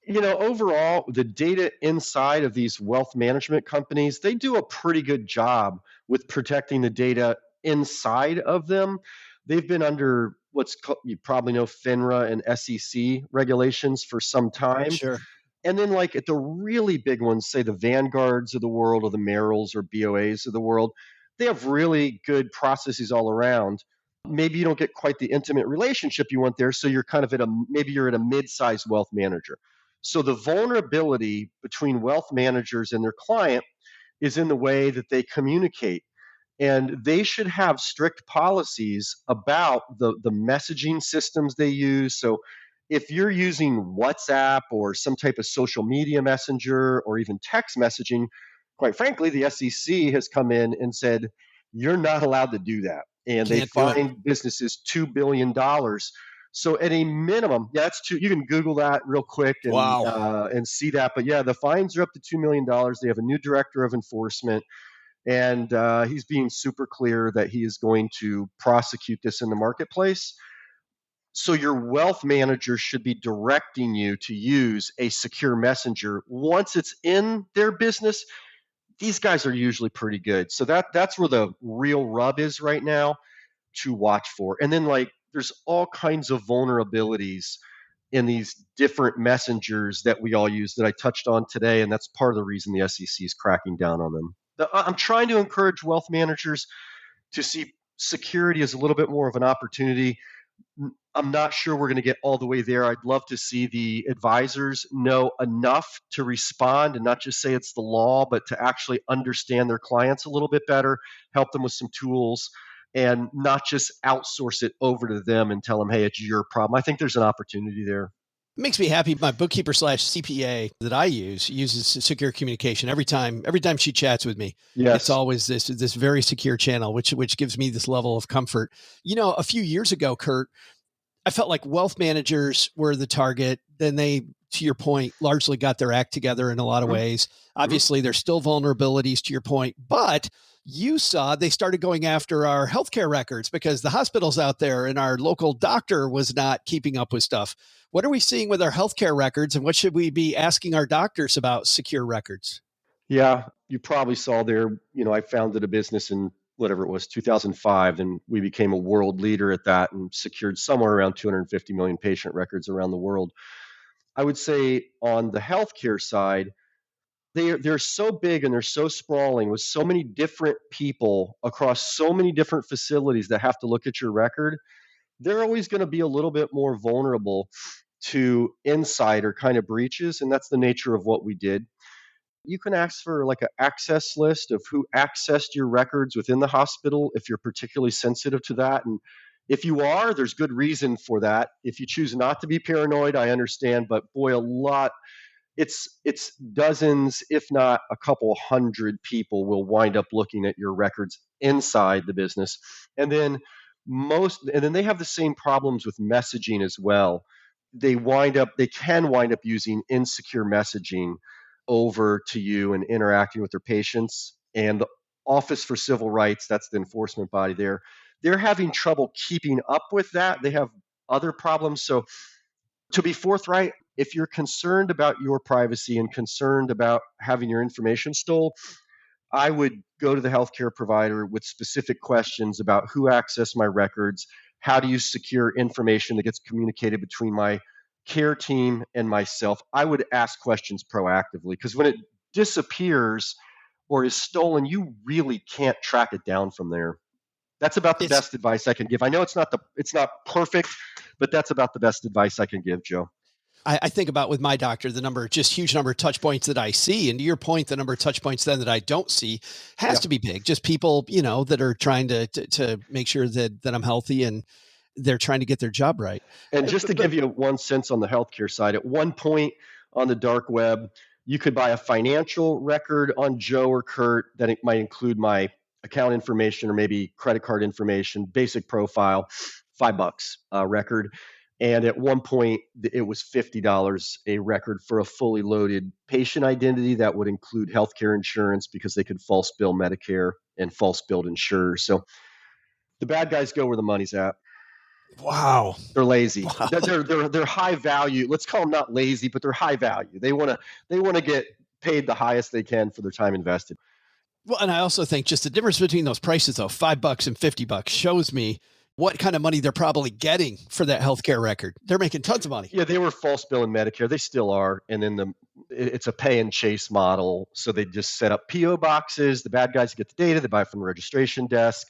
Overall, the data inside of these wealth management companies, they do a pretty good job with protecting the data inside of them. They've been under what's called, you probably know, FINRA and SEC regulations for some time. Sure. And then like at the really big ones, say the Vanguards of the world or the Merrills or BOAs of the world, they have really good processes all around. Maybe you don't get quite the intimate relationship you want there. So you're kind of maybe you're at a mid-sized wealth manager. So the vulnerability between wealth managers and their client is in the way that they communicate. And they should have strict policies about the messaging systems they use. So if you're using WhatsApp or some type of social media messenger or even text messaging, quite frankly, the SEC has come in and said, you're not allowed to do that. And they fine businesses $2 billion. So at a minimum, that's two. You can Google that real quick and see that. But yeah, the fines are up to $2 million. They have a new director of enforcement. And he's being super clear that he is going to prosecute this in the marketplace. So your wealth manager should be directing you to use a secure messenger. Once it's in their business, these guys are usually pretty good. So that's where the real rub is right now to watch for. And then like there's all kinds of vulnerabilities in these different messengers that we all use that I touched on today. And that's part of the reason the SEC is cracking down on them. I'm trying to encourage wealth managers to see security as a little bit more of an opportunity. I'm not sure we're going to get all the way there. I'd love to see the advisors know enough to respond and not just say it's the law, but to actually understand their clients a little bit better, help them with some tools, and not just outsource it over to them and tell them, hey, it's your problem. I think there's an opportunity there. It makes me happy. My bookkeeper / CPA that I uses secure communication every time she chats with me. Yes. It's always this very secure channel, which gives me this level of comfort. A few years ago, Kurt, I felt like wealth managers were the target. Then they, to your point, largely got their act together in a lot of ways. Obviously, there's still vulnerabilities to your point, but you saw they started going after our healthcare records because the hospitals out there and our local doctor was not keeping up with stuff. What are we seeing with our healthcare records, and what should we be asking our doctors about secure records? Yeah, you probably saw there, I founded a business in whatever it was, 2005, and we became a world leader at that and secured somewhere around 250 million patient records around the world. I would say on the healthcare side, they're so big and they're so sprawling with so many different people across so many different facilities that have to look at your record. They're always going to be a little bit more vulnerable to insider kind of breaches, and that's the nature of what we did. You can ask for like an access list of who accessed your records within the hospital if you're particularly sensitive to that. And if you are, there's good reason for that. If you choose not to be paranoid, I understand, but boy, it's dozens, if not a couple hundred people will wind up looking at your records inside the business. And then they have the same problems with messaging as well. They can wind up using insecure messaging over to you and interacting with their patients. And the Office for Civil Rights, that's the enforcement body there, they're having trouble keeping up with that. They have other problems. So to be forthright, if you're concerned about your privacy and concerned about having your information stolen, I would go to the healthcare provider with specific questions about who accessed my records, how do you secure information that gets communicated between my care team and myself. I would ask questions proactively because when it disappears or is stolen, you really can't track it down from there. That's about the best advice I can give. I know it's not perfect, but that's about the best advice I can give, Joe. I think about with my doctor, the number, just huge number of touch points that I see. And to your point, the number of touch points then that I don't see has to be big. Just people, that are trying to make sure that I'm healthy and they're trying to get their job right. And just to give you 1 cent on the healthcare side, at one point on the dark web, you could buy a financial record on Joe or Kurt that it might include my account information or maybe credit card information, basic profile, $5 a record. And at one point, it was $50 a record for a fully loaded patient identity that would include healthcare insurance because they could false bill Medicare and false bill insurers. So the bad guys go where the money's at. Wow. They're lazy. Wow. They're high value. Let's call them not lazy, but they're high value. They want to get paid the highest they can for their time invested. Well, and I also think just the difference between those prices, though, $5 and $50 shows me what kind of money they're probably getting for that healthcare record. They're making tons of money. Yeah, they were false billing Medicare. They still are. And then it's a pay and chase model. So they just set up PO boxes. The bad guys get the data. They buy it from the registration desk.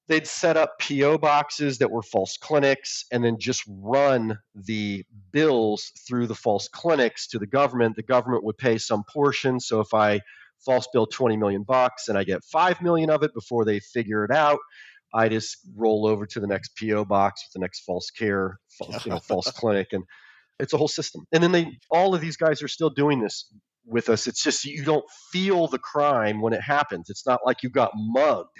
They'd set up PO boxes that were false clinics and then just run the bills through the false clinics to the government. The government would pay some portion. So if I false bill $20 million and I get 5 million of it before they figure it out, I just roll over to the next PO box with the next false care, false clinic, and it's a whole system. And then all of these guys are still doing this with us. It's just you don't feel the crime when it happens. It's not like you got mugged.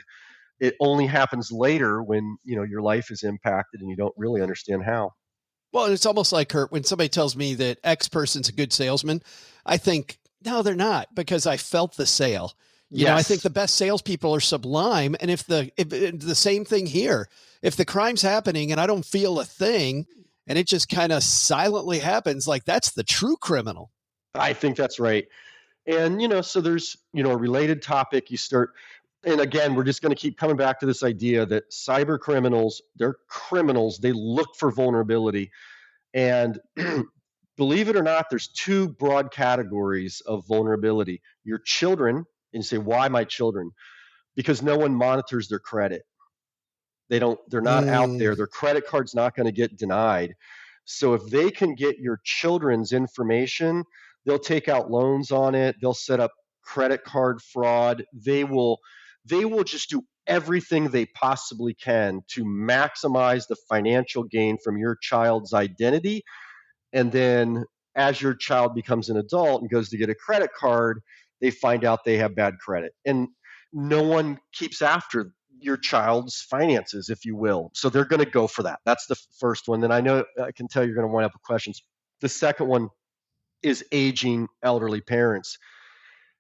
It only happens later when your life is impacted and you don't really understand how. Well, it's almost like, Kurt, when somebody tells me that X person's a good salesman, I think, no, they're not, because I felt the sale. You know, I think the best salespeople are sublime. And if the same thing here, if the crime's happening and I don't feel a thing and it just kind of silently happens, like that's the true criminal. I think that's right. And, so there's, a related topic and again, we're just going to keep coming back to this idea that cyber criminals, they're criminals. They look for vulnerability. And believe it or not, there's two broad categories of vulnerability. Your children, and you say, why my children? Because no one monitors their credit. They're not out there. Their credit card's not going to get denied. So if they can get your children's information, they'll take out loans on it. They'll set up credit card fraud. They will just do everything they possibly can to maximize the financial gain from your child's identity. And then as your child becomes an adult and goes to get a credit card, they find out they have bad credit. And no one keeps after your child's finances, if you will. So they're going to go for that. That's the first one. Then I can tell you're going to wind up with questions. The second one is aging elderly parents.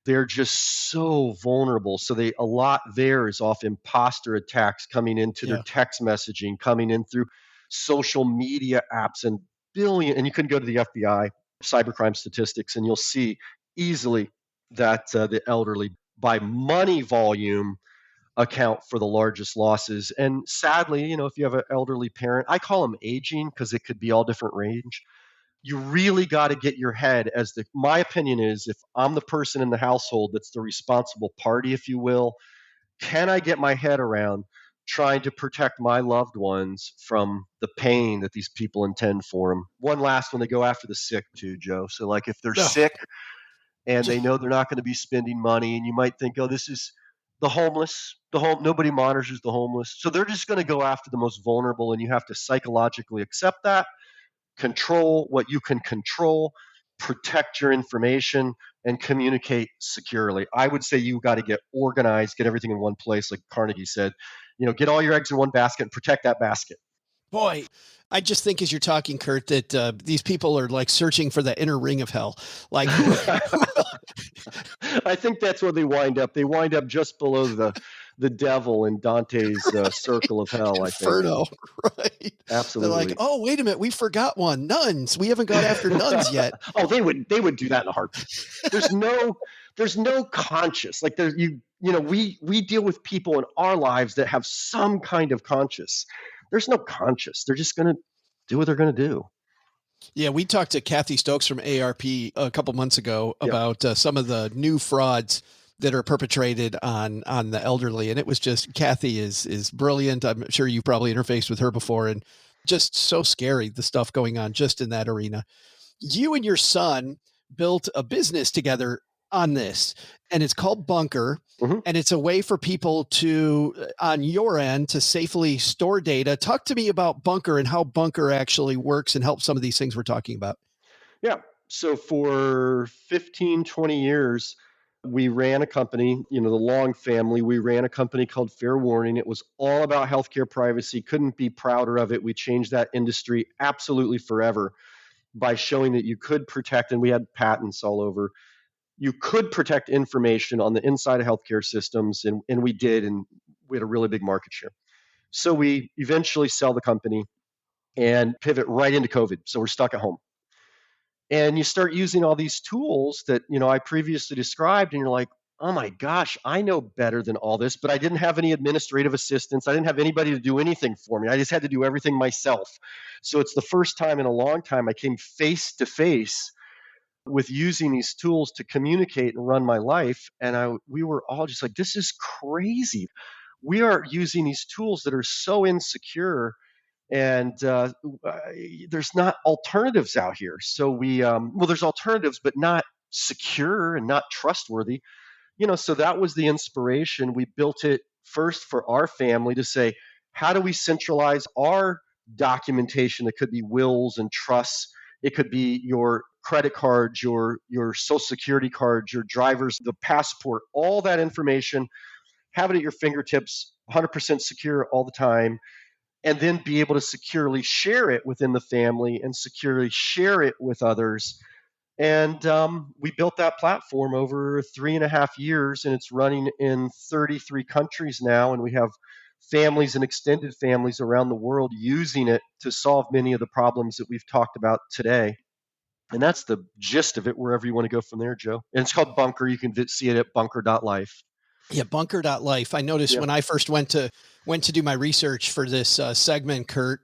They're just so vulnerable. So a lot there is off imposter attacks coming into their text messaging, coming in through social media apps, and you can go to the FBI cybercrime statistics and you'll see easily that the elderly by money volume account for the largest losses. And sadly, if you have an elderly parent, I call them aging because it could be all different range. You really got to get your head my opinion is, if I'm the person in the household that's the responsible party, if you will, can I get my head around trying to protect my loved ones from the pain that these people intend for them? One last one, they go after the sick too, Joe. So like if they're sick and they know they're not going to be spending money, and you might think, oh, this is the homeless, nobody monitors the homeless. So they're just going to go after the most vulnerable, and you have to psychologically accept that. Control what you can control, protect your information, and communicate securely. I would say you got to get organized, get everything in one place, like Carnegie said. Get all your eggs in one basket and protect that basket. Boy, I just think as you're talking, Kurt, that these people are like searching for the inner ring of hell. Like, I think that's where they wind up. They wind up just below the devil in Dante's circle of hell. Inferno, right? Absolutely. They're like, oh, wait a minute, we forgot one. Nuns. We haven't got after nuns yet. Oh, they would do that in a heartbeat. There's no conscience. Like we deal with people in our lives that have some kind of conscience. There's no conscience. They're just going to do what they're going to do. Yeah, we talked to Kathy Stokes from ARP a couple months ago about some of the new frauds that are perpetrated on the elderly. And it was just, Kathy is brilliant. I'm sure you probably interfaced with her before. And Just so scary, the stuff going on just in that arena. You and your son built a business together on this, and it's called BUNKR. Mhm. And it's a way for people to, on your end, to safely store data. Talk to me about BUNKR and how BUNKR actually works and helps some of these things we're talking about. Yeah. So for 15, 20 years, we ran a company, the Long family. We ran a company called Fair Warning. It was all about healthcare privacy. Couldn't be prouder of it. We changed that industry absolutely forever by showing that you could protect, and we had patents all over. You could protect information on the inside of healthcare systems, and we did, and we had a really big market share. So we eventually sell the company and pivot right into COVID. So we're stuck at home. And you start using all these tools that I previously described, and you're like, oh my gosh, I know better than all this, but I didn't have any administrative assistance. I didn't have anybody to do anything for me. I just had to do everything myself. So it's the first time in a long time I came face to face with using these tools to communicate and run my life. And we were all just like, this is crazy. We are using these tools that are so insecure, and there's not alternatives out here. So there's alternatives, but not secure and not trustworthy. So that was the inspiration. We built it first for our family to say, how do we centralize our documentation? That could be wills and trusts. It could be your credit cards, your social security cards, your driver's, the passport, all that information, have it at your fingertips, 100% secure all the time, and then be able to securely share it within the family and securely share it with others. And we built that platform over 3.5 years, and it's running in 33 countries now. And we have families and extended families around the world using it to solve many of the problems that we've talked about today. And that's the gist of it, wherever you want to go from there, Joe. And it's called BUNKR. You can see it at BUNKR.life. Yeah, BUNKR.life. I noticed when I first went to do my research for this segment, Kurt,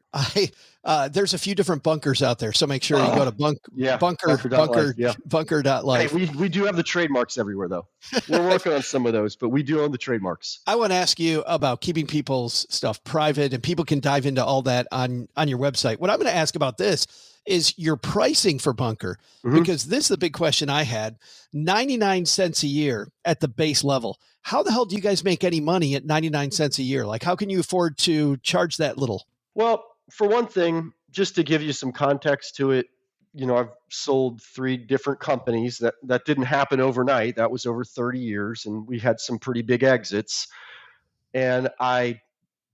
there's a few different bunkers out there. So make sure you go to BUNKR.life. Hey, we do have the trademarks everywhere, though. We're working on some of those, but we do own the trademarks. I want to ask you about keeping people's stuff private, and people can dive into all that on your website. What I'm going to ask about this is your pricing for BUNKR, because this is the big question I had. 99 cents a year at the base level. How the hell do you guys make any money at 99 cents a year? Like, how can you afford to charge that little? Well, for one thing, just to give you some context to it, I've sold 3 different companies. That didn't happen overnight. That was over 30 years, and we had some pretty big exits. And I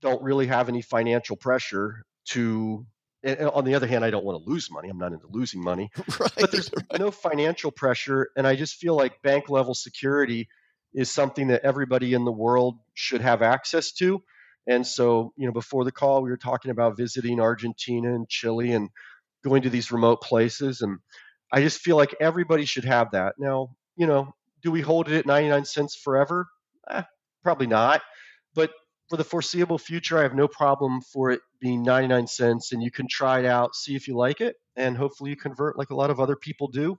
don't really have any financial pressure to, and on the other hand, I don't want to lose money. I'm not into losing money. But there's no financial pressure, and I just feel like bank level security is something that everybody in the world should have access to. And so, before the call, we were talking about visiting Argentina and Chile and going to these remote places. And I just feel like everybody should have that. Now, do we hold it at 99 cents forever? Probably not. But for the foreseeable future, I have no problem for it being 99 cents. And you can try it out, see if you like it, and hopefully you convert like a lot of other people do.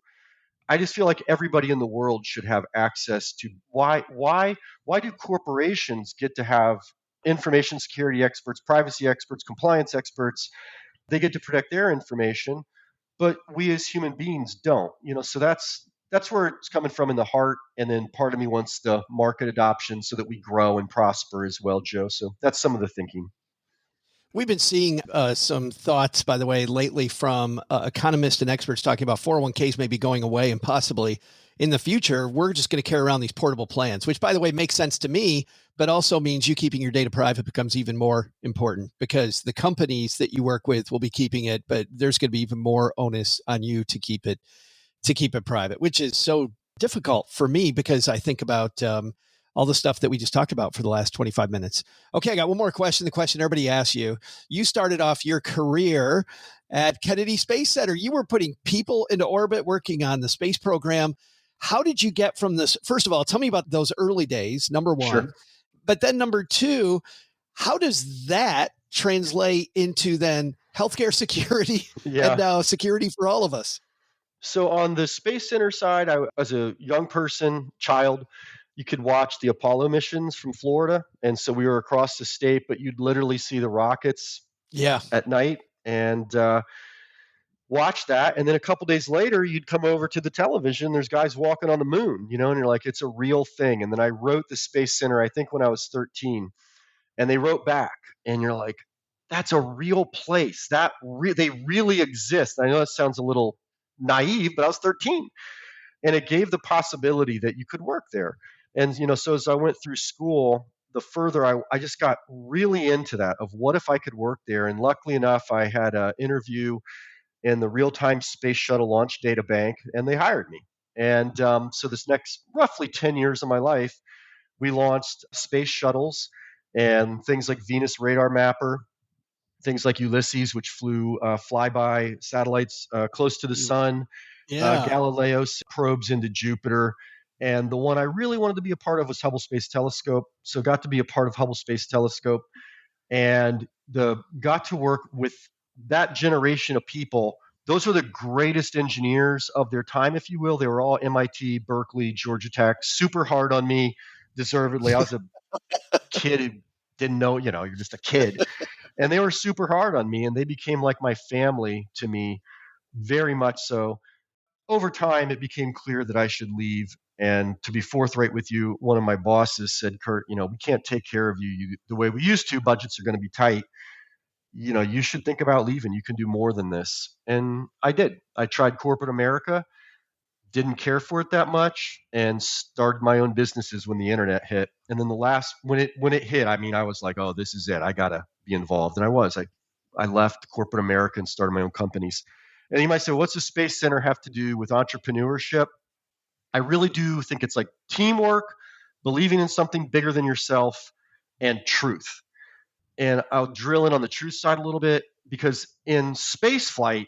I just feel like everybody in the world should have access to why do corporations get to have information security experts, privacy experts, compliance experts? They get to protect their information, but we as human beings don't. So that's where it's coming from in the heart. And then part of me wants the market adoption so that we grow and prosper as well, Joe. So that's some of the thinking. We've been seeing some thoughts, by the way, lately from economists and experts talking about 401ks maybe going away, and possibly in the future, we're just going to carry around these portable plans, which, by the way, makes sense to me, but also means you keeping your data private becomes even more important, because the companies that you work with will be keeping it, but there's going to be even more onus on you to keep it private, which is so difficult for me because I think about all the stuff that we just talked about for the last 25 minutes. Okay, I got one more question. The question everybody asks you. You started off your career at Kennedy Space Center. You were putting people into orbit, working on the space program. How did you get from this? First of all, tell me about those early days, number one. Sure. But then number two, how does that translate into then healthcare security and now security for all of us? So on the Space Center side, as a young person, child, you could watch the Apollo missions from Florida. And so we were across the state, but you'd literally see the rockets at night. and watch that. And then a couple days later, you'd come over to the television. There's guys walking on the moon, and you're like, it's a real thing. And then I wrote the Space Center, I think when I was 13, and they wrote back, and you're like, that's a real place. They really exist. I know that sounds a little naive, but I was 13, and it gave the possibility that you could work there. And so as I went through school, the further I just got really into that of what if I could work there. And luckily enough, I had an interview in the real-time space shuttle launch data bank, and they hired me. And so this next roughly 10 years of my life, we launched space shuttles and things like Venus Radar Mapper, things like Ulysses, which flew flyby satellites close to the sun, Galileo probes into Jupiter. And the one I really wanted to be a part of was Hubble Space Telescope. So got to be a part of Hubble Space Telescope and got to work with that generation of people. Those were the greatest engineers of their time, if you will. They were all MIT, Berkeley, Georgia Tech, super hard on me, deservedly. I was a kid who didn't know, you're just a kid. And they were super hard on me, and they became like my family to me, very much so. Over time, it became clear that I should leave. And to be forthright with you, one of my bosses said, Kurt, we can't take care of you the way we used to. Budgets are going to be tight. You should think about leaving. You can do more than this. And I did. I tried corporate America, didn't care for it that much, and started my own businesses when the internet hit. And then when it hit, I was like, oh, this is it. I got to be involved. And I was. I left corporate America and started my own companies. And you might say, what's the Space Center have to do with entrepreneurship? I really do think it's like teamwork, believing in something bigger than yourself, and truth. And I'll drill in on the truth side a little bit, because in space flight,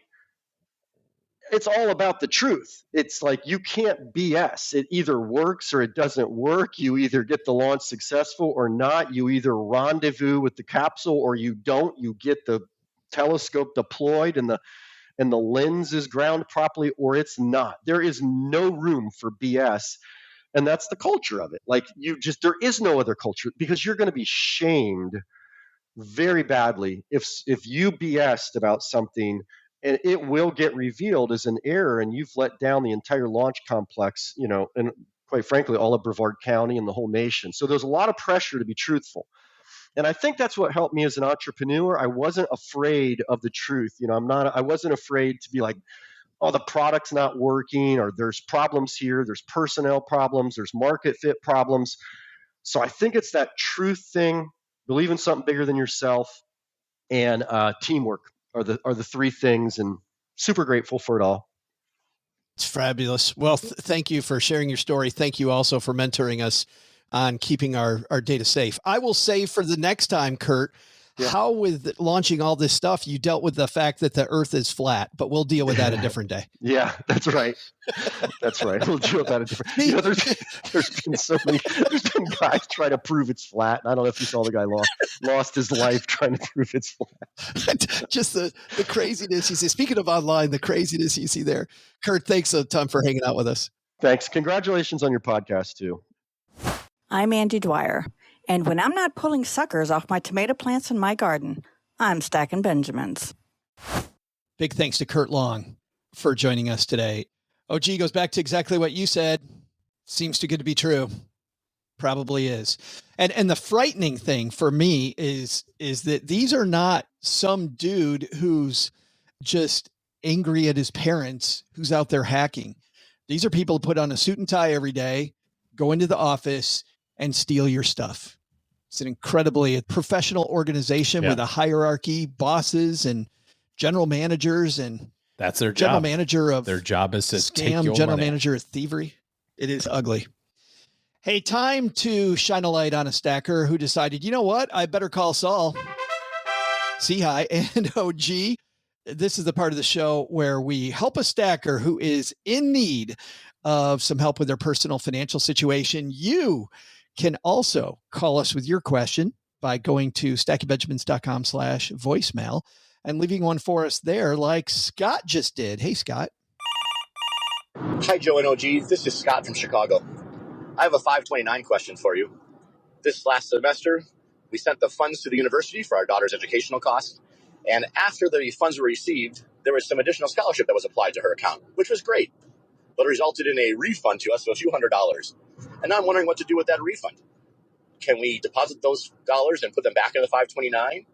it's all about the truth. It's like you can't BS. It either works or it doesn't work. You either get the launch successful or not. You either rendezvous with the capsule or you don't. You get the telescope deployed and the lens is ground properly, or it's not. There is no room for BS. And that's the culture of it. Like there is no other culture, because you're going to be shamed very badly if you BS'd about something, and it will get revealed as an error, and you've let down the entire launch complex, and quite frankly, all of Brevard County and the whole nation. So there's a lot of pressure to be truthful. And I think that's what helped me as an entrepreneur. I wasn't afraid of the truth. I wasn't afraid to be like, oh, the product's not working, or there's problems here, there's personnel problems, there's market fit problems. So I think it's that truth thing, believe in something bigger than yourself, and teamwork are the three things, and super grateful for it all. It's fabulous. Well, thank you for sharing your story. Thank you also for mentoring us on keeping our data safe. I will say for the next time, Kurt, how with launching all this stuff, you dealt with the fact that the earth is flat, but we'll deal with that a different day. Yeah, that's right. That's right. We'll deal with that a different day. There's been guys trying to prove it's flat. I don't know if you saw the guy lost his life trying to prove it's flat. Just the craziness you see. Speaking of online, the craziness you see there. Kurt, thanks a ton for hanging out with us. Thanks. Congratulations on your podcast too. I'm Andy Dwyer, and when I'm not pulling suckers off my tomato plants in my garden, I'm stacking Benjamins. Big thanks to Kurt Long for joining us today. OG goes back to exactly what you said. Seems too good to be true. Probably is. And the frightening thing for me is that these are not some dude who's just angry at his parents who's out there hacking. These are people who put on a suit and tie every day, go into the office, and steal your stuff. It's an incredibly professional organization with a hierarchy, bosses and general managers, and that's their general job. Manager of their job is to scam, take your general money. manager of thievery. It is ugly. Hey, time to shine a light on a stacker who decided, you know what? I better call Saul. See, hi, and OG. This is the part of the show where we help a stacker who is in need of some help with their personal financial situation. You can also call us with your question by going to stackingbenjamins.com/voicemail and leaving one for us there like Scott just did. Hey, Scott. Hi, Joe and OG. This is Scott from Chicago. I have a 529 question for you. This last semester, we sent the funds to the university for our daughter's educational costs. And after the funds were received, there was some additional scholarship that was applied to her account, which was great, but it resulted in a refund to us of a few $100s. And now I'm wondering what to do with that refund. Can we deposit those dollars and put them back into the 529?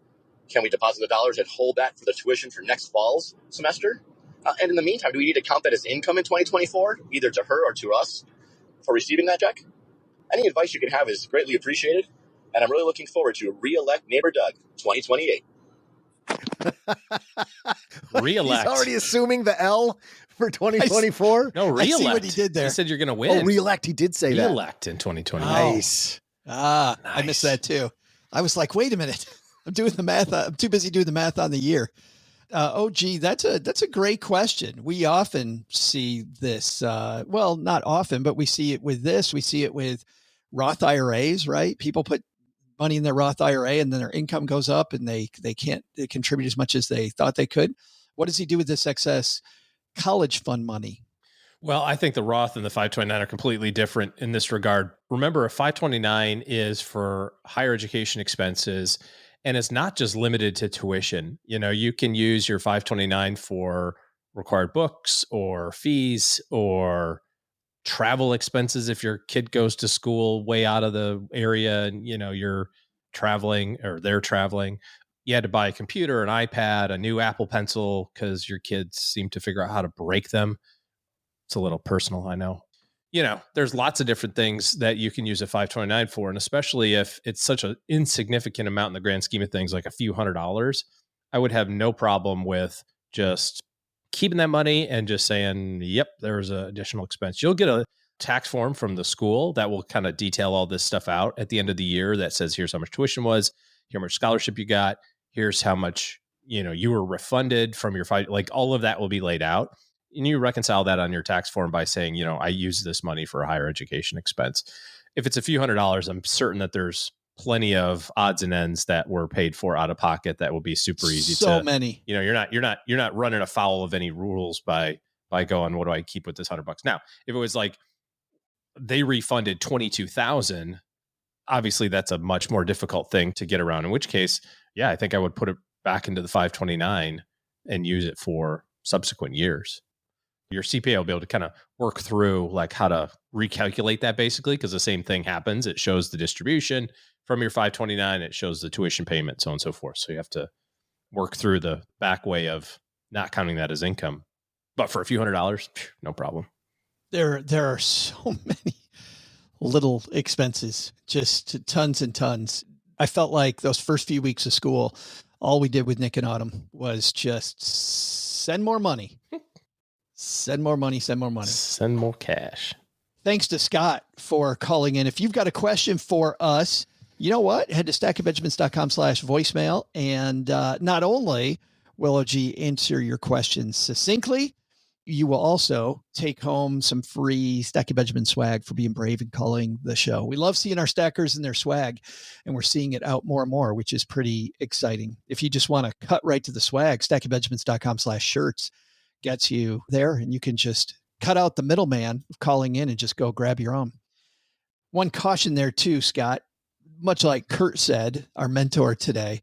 Can we deposit the dollars and hold that for the tuition for next fall's semester? And in the meantime, do we need to count that as income in 2024, either to her or to us for receiving that check? Any advice you can have is greatly appreciated. And I'm really looking forward to Re-elect Neighbor Doug 2028. Re-elect. He's already assuming the L for 2024. No, re-elect. I see what he did there. He said you're going to win. Oh, re-elect. He did say that. Re-elect in 2020. Nice. Nice. I missed that too. I was like, wait a minute. I'm doing the math. I'm too busy doing the math on the year. That's a great question. We often see this. Well, not often, but we see it with this. We see it with Roth IRAs, right? People put money in their Roth IRA and then their income goes up and they can't contribute as much as they thought they could. What does he do with this excess college fund money? Well, I think the Roth and the 529 are completely different in this regard. Remember, a 529 is for higher education expenses, and it's not just limited to tuition. You know, you can use your 529 for required books or fees or travel expenses if your kid goes to school way out of the area and, you know, you're traveling or they're traveling. You had to buy a computer, an iPad, a new Apple Pencil because your kids seem to figure out how to break them. It's a little personal, I know. You know, there's lots of different things that you can use a 529 for, and especially if it's such an insignificant amount in the grand scheme of things, like a few $100s, I would have no problem with just keeping that money and just saying, yep, there's an additional expense. You'll get a tax form from the school that will kind of detail all this stuff out at the end of the year that says, here's how much tuition was, here's how much scholarship you got, here's how much, you know, you were refunded from your like all of that will be laid out. And you reconcile that on your tax form by saying, you know, I use this money for a higher education expense. If it's a few $100s, I'm certain that there's plenty of odds and ends that were paid for out of pocket that will be super easy. So many. You know, you're not running afoul of any rules by going, what do I keep with this $100? Now, if it was like they refunded 22,000, obviously that's a much more difficult thing to get around. In which case, yeah, I think I would put it back into the 529 and use it for subsequent years. Your CPA will be able to kind of work through like how to recalculate that basically, because the same thing happens. It shows the distribution from your 529. It shows the tuition payment, so on and so forth. So you have to work through the back way of not counting that as income. But for a few $100s, no problem. There are so many little expenses, just tons and tons. I felt like those first few weeks of school, all we did with Nick and Autumn was just send more money. Send more money, send more money. Send more cash. Thanks to Scott for calling in. If you've got a question for us, you know what? Head to stackingbenjamins.com/voicemail. And not only will OG answer your questions succinctly, you will also take home some free Stacking Benjamin swag for being brave and calling the show. We love seeing our stackers and their swag, and we're seeing it out more and more, which is pretty exciting. If you just want to cut right to the swag, stackingbenjamins.com/shirts gets you there, and you can just cut out the middleman of calling in and just go grab your own. One caution there too, Scott, much like Kurt said, our mentor today,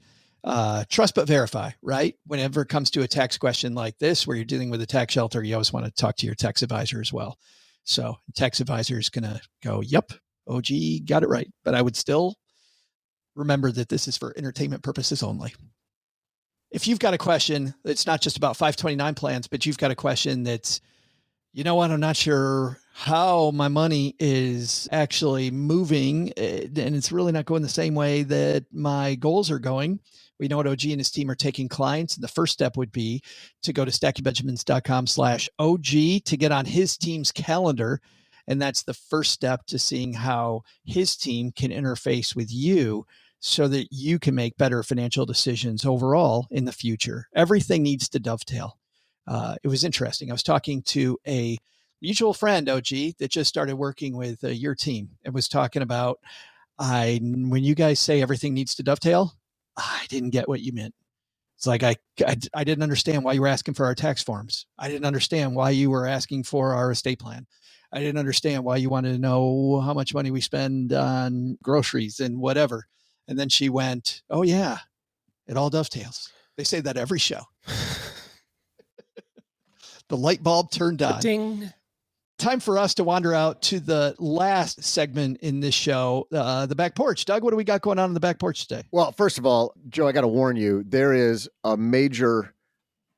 trust but verify, right? Whenever it comes to a tax question like this, where you're dealing with a tax shelter, you always want to talk to your tax advisor as well. So tax advisor is going to go, yep, OG got it right. But I would still remember that this is for entertainment purposes only. If you've got a question that's not just about 529 plans, but you've got a question that's, you know what, I'm not sure how my money is actually moving and it's really not going the same way that my goals are going. We know what OG and his team are taking clients. And the first step would be to go to stackingbenjamins.com/OG to get on his team's calendar. And that's the first step to seeing how his team can interface with you so that you can make better financial decisions overall in the future. Everything needs to dovetail. It was interesting. I was talking to a mutual friend, OG, that just started working with your team and was talking about, when you guys say everything needs to dovetail, I didn't get what you meant. It's like, I didn't understand why you were asking for our tax forms. I didn't understand why you were asking for our estate plan. I didn't understand why you wanted to know how much money we spend on groceries and whatever. And then she went, oh yeah, it all dovetails. They say that every show. The light bulb turned on. Ding. Time for us to wander out to the last segment in this show, the back porch. Doug, what do we got going on in the back porch today? Well, first of all, Joe, I got to warn you, there is a major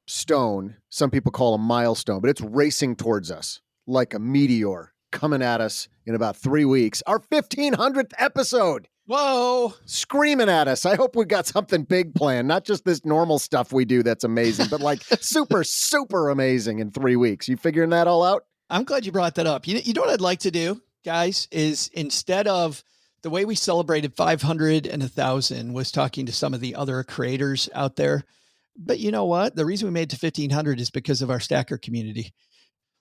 stone, some people call a milestone, but it's racing towards us like a meteor coming at us in about 3 weeks. Our 1500th episode. Whoa. Screaming at us. I hope we got something big planned, not just this normal stuff we do that's amazing, but like super, super amazing in 3 weeks. You figuring that all out? I'm glad you brought that up. You know what I'd like to do, guys, is instead of the way we celebrated 500 and 1,000 was talking to some of the other creators out there. But you know what? The reason we made it to 1,500 is because of our stacker community.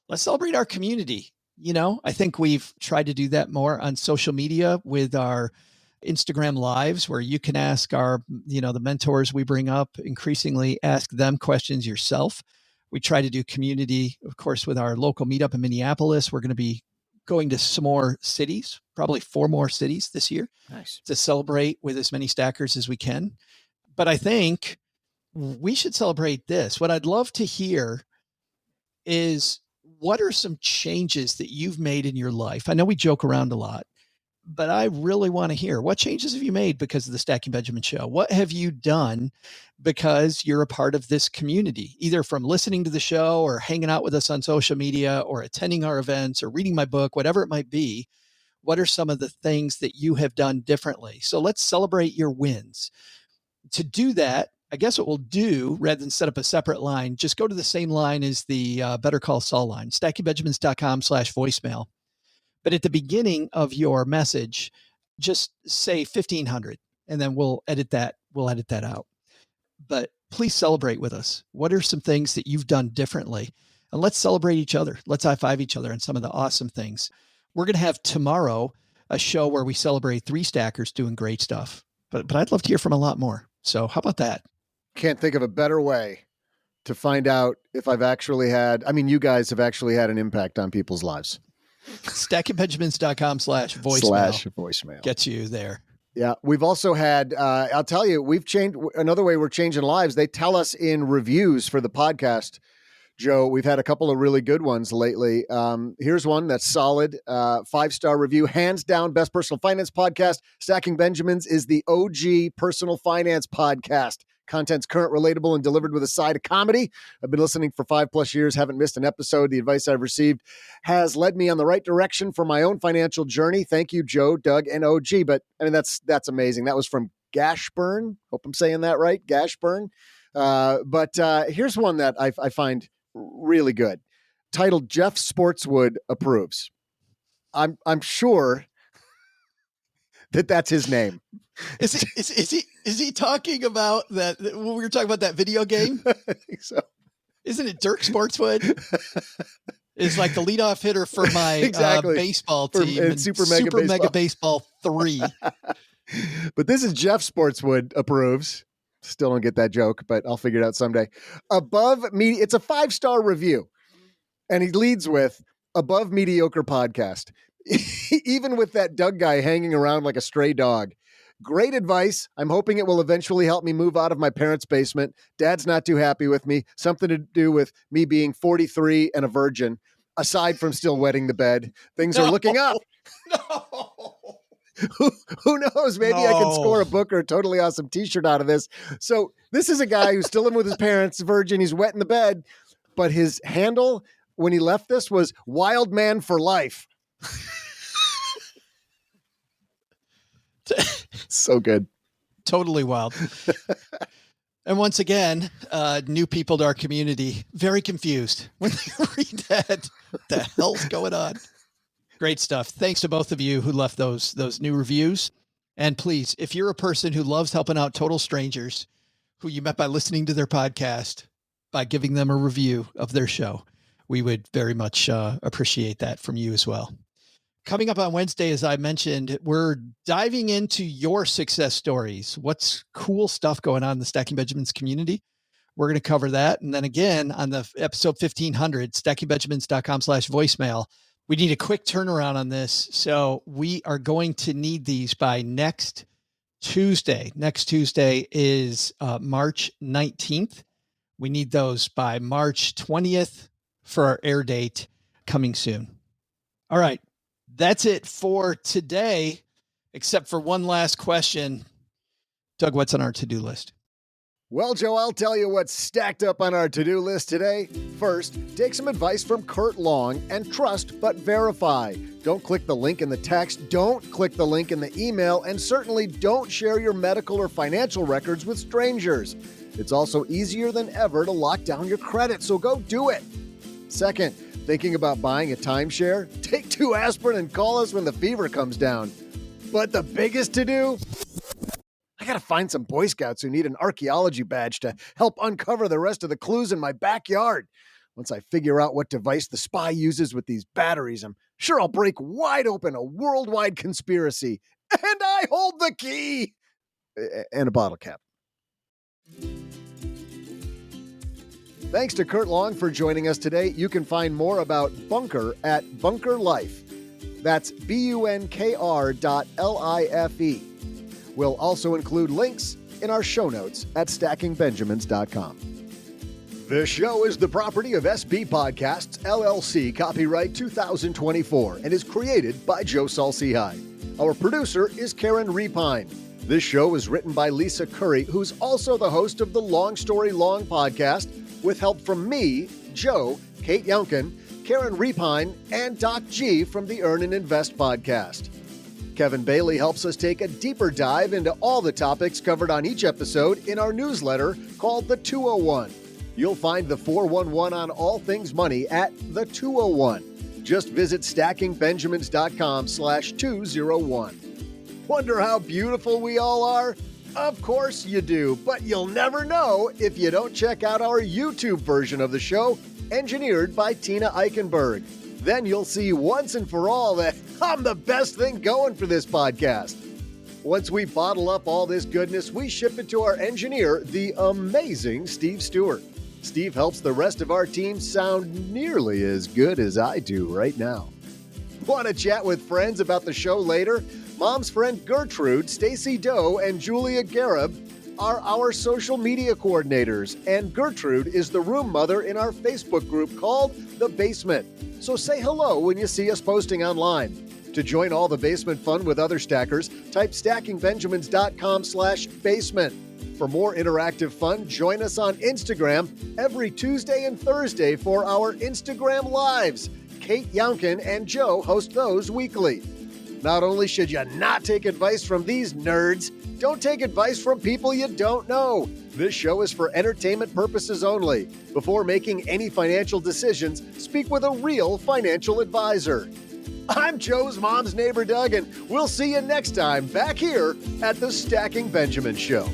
Let's celebrate our community. You know, I think we've tried to do that more on social media with our Instagram lives, where you can ask our, the mentors we bring up, increasingly ask them questions yourself. We try to do community, of course, with our local meetup in Minneapolis. We're going to be going to some more cities, probably 4 more cities this year. Nice. To celebrate with as many stackers as we can. But I think we should celebrate this. What I'd love to hear is, what are some changes that you've made in your life? I know we joke around a lot, but I really want to hear, what changes have you made because of the Stacking Benjamin show? What have you done because you're a part of this community, either from listening to the show or hanging out with us on social media or attending our events or reading my book, whatever it might be? What are some of the things that you have done differently? So let's celebrate your wins. To do that, I guess what we'll do, rather than set up a separate line, just go to the same line as the Better Call Saul line, stackingbenjamins.com/voicemail. But at the beginning of your message, just say 1,500, and then we'll edit that out. But please celebrate with us. What are some things that you've done differently? And let's celebrate each other. Let's high five each other on some of the awesome things. We're going to have tomorrow a show where we celebrate 3 stackers doing great stuff. But I'd love to hear from a lot more. So how about that? Can't think of a better way to find out if you guys have actually had an impact on people's lives. stackingbenjamins.com/voicemail gets you there. Yeah. We've also had, I'll tell you, we've changed another way we're changing lives. They tell us in reviews for the podcast, Joe, we've had a couple of really good ones lately. Here's one that's solid. 5-star review, hands down, best personal finance podcast. Stacking Benjamins is the OG personal finance podcast. Content's current, relatable, and delivered with a side of comedy. I've been listening for 5+ years, haven't missed an episode. The advice I've received has led me on the right direction for my own financial journey. Thank you, Joe, Doug, and OG. But I mean, that's amazing. That was from Gashburn. Hope I'm saying that right, Gashburn. But here's one that I find really good. Titled Jeff Sportswood Approves. I'm sure that's his name. Is he talking about that when we were talking about that video game? I think so. Isn't it Dirk Sportswood? Is like the leadoff hitter for my baseball team in Super Mega Baseball 3. But this is Jeff Sportswood Approves. Still don't get that joke, but I'll figure it out someday. Above me, it's a 5-star review. And he leads with above mediocre podcast. Even with that Doug guy hanging around like a stray dog. Great advice. I'm hoping it will eventually help me move out of my parents' basement. Dad's not too happy with me. Something to do with me being 43 and a virgin. Aside from still wetting the bed, things are looking up. No. Who knows? Maybe I can score a book or a totally awesome t-shirt out of this. So this is a guy who's still living with his parents, virgin. He's wet in the bed, but his handle when he left this was Wild Man for Life. So good. Totally wild. And once again, new people to our community, very confused when they read that. What the hell's going on? Great stuff. Thanks to both of you who left those new reviews. And please, if you're a person who loves helping out total strangers who you met by listening to their podcast, by giving them a review of their show, we would very much appreciate that from you as well. Coming up on Wednesday, as I mentioned, we're diving into your success stories. What's cool stuff going on in the Stacking Benjamins community? We're going to cover that. And then again, on the episode 1500, stackingbenjamins.com/voicemail, we need a quick turnaround on this. So we are going to need these by next Tuesday. Next Tuesday is March 19th. We need those by March 20th for our air date coming soon. All right. That's it for today, except for one last question. Doug, what's on our to-do list? Well, Joe, I'll tell you what's stacked up on our to-do list today. First, take some advice from Kurt Long and trust but verify. Don't click the link in the text, don't click the link in the email, and certainly don't share your medical or financial records with strangers. It's also easier than ever to lock down your credit, so go do it. Second, thinking about buying a timeshare? Take 2 aspirin and call us when the fever comes down. But the biggest to-do? I gotta find some Boy Scouts who need an archaeology badge to help uncover the rest of the clues in my backyard. Once I figure out what device the spy uses with these batteries, I'm sure I'll break wide open a worldwide conspiracy. And I hold the key! And a bottle cap. Thanks to Kurt Long for joining us today. You can find more about BUNKR at BUNKR Life. That's BUNKR.LIFE. We'll also include links in our show notes at stackingbenjamins.com. The show is the property of SB Podcasts, LLC, copyright 2024, and is created by Joe Saul-Sehy. Our producer is Karen Repine. This show is written by Lisa Curry, who's also the host of the Long Story Long podcast, with help from me, Joe, Kate Younkin, Karen Repine, and Doc G from the Earn and Invest podcast. Kevin Bailey helps us take a deeper dive into all the topics covered on each episode in our newsletter called The 201. You'll find the 411 on all things money at The 201. Just visit stackingbenjamins.com/201. Wonder how beautiful we all are? Of course you do, but you'll never know if you don't check out our YouTube version of the show, engineered by Tina Eichenberg. Then you'll see once and for all that I'm the best thing going for this podcast. Once we bottle up all this goodness, we ship it to our engineer, the amazing Steve Stewart. Steve helps the rest of our team sound nearly as good as I do right now. Want to chat with friends about the show later? Mom's friend Gertrude, Stacy Doe, and Julia Garib are our social media coordinators, and Gertrude is the room mother in our Facebook group called The Basement. So say hello when you see us posting online. To join all the basement fun with other stackers, type stackingbenjamins.com/basement. For more interactive fun, join us on Instagram every Tuesday and Thursday for our Instagram Lives. Kate Younkin and Joe host those weekly. Not only should you not take advice from these nerds, don't take advice from people you don't know. This show is for entertainment purposes only. Before making any financial decisions, speak with a real financial advisor. I'm Joe's mom's neighbor, Doug, and we'll see you next time back here at the Stacking Benjamin Show.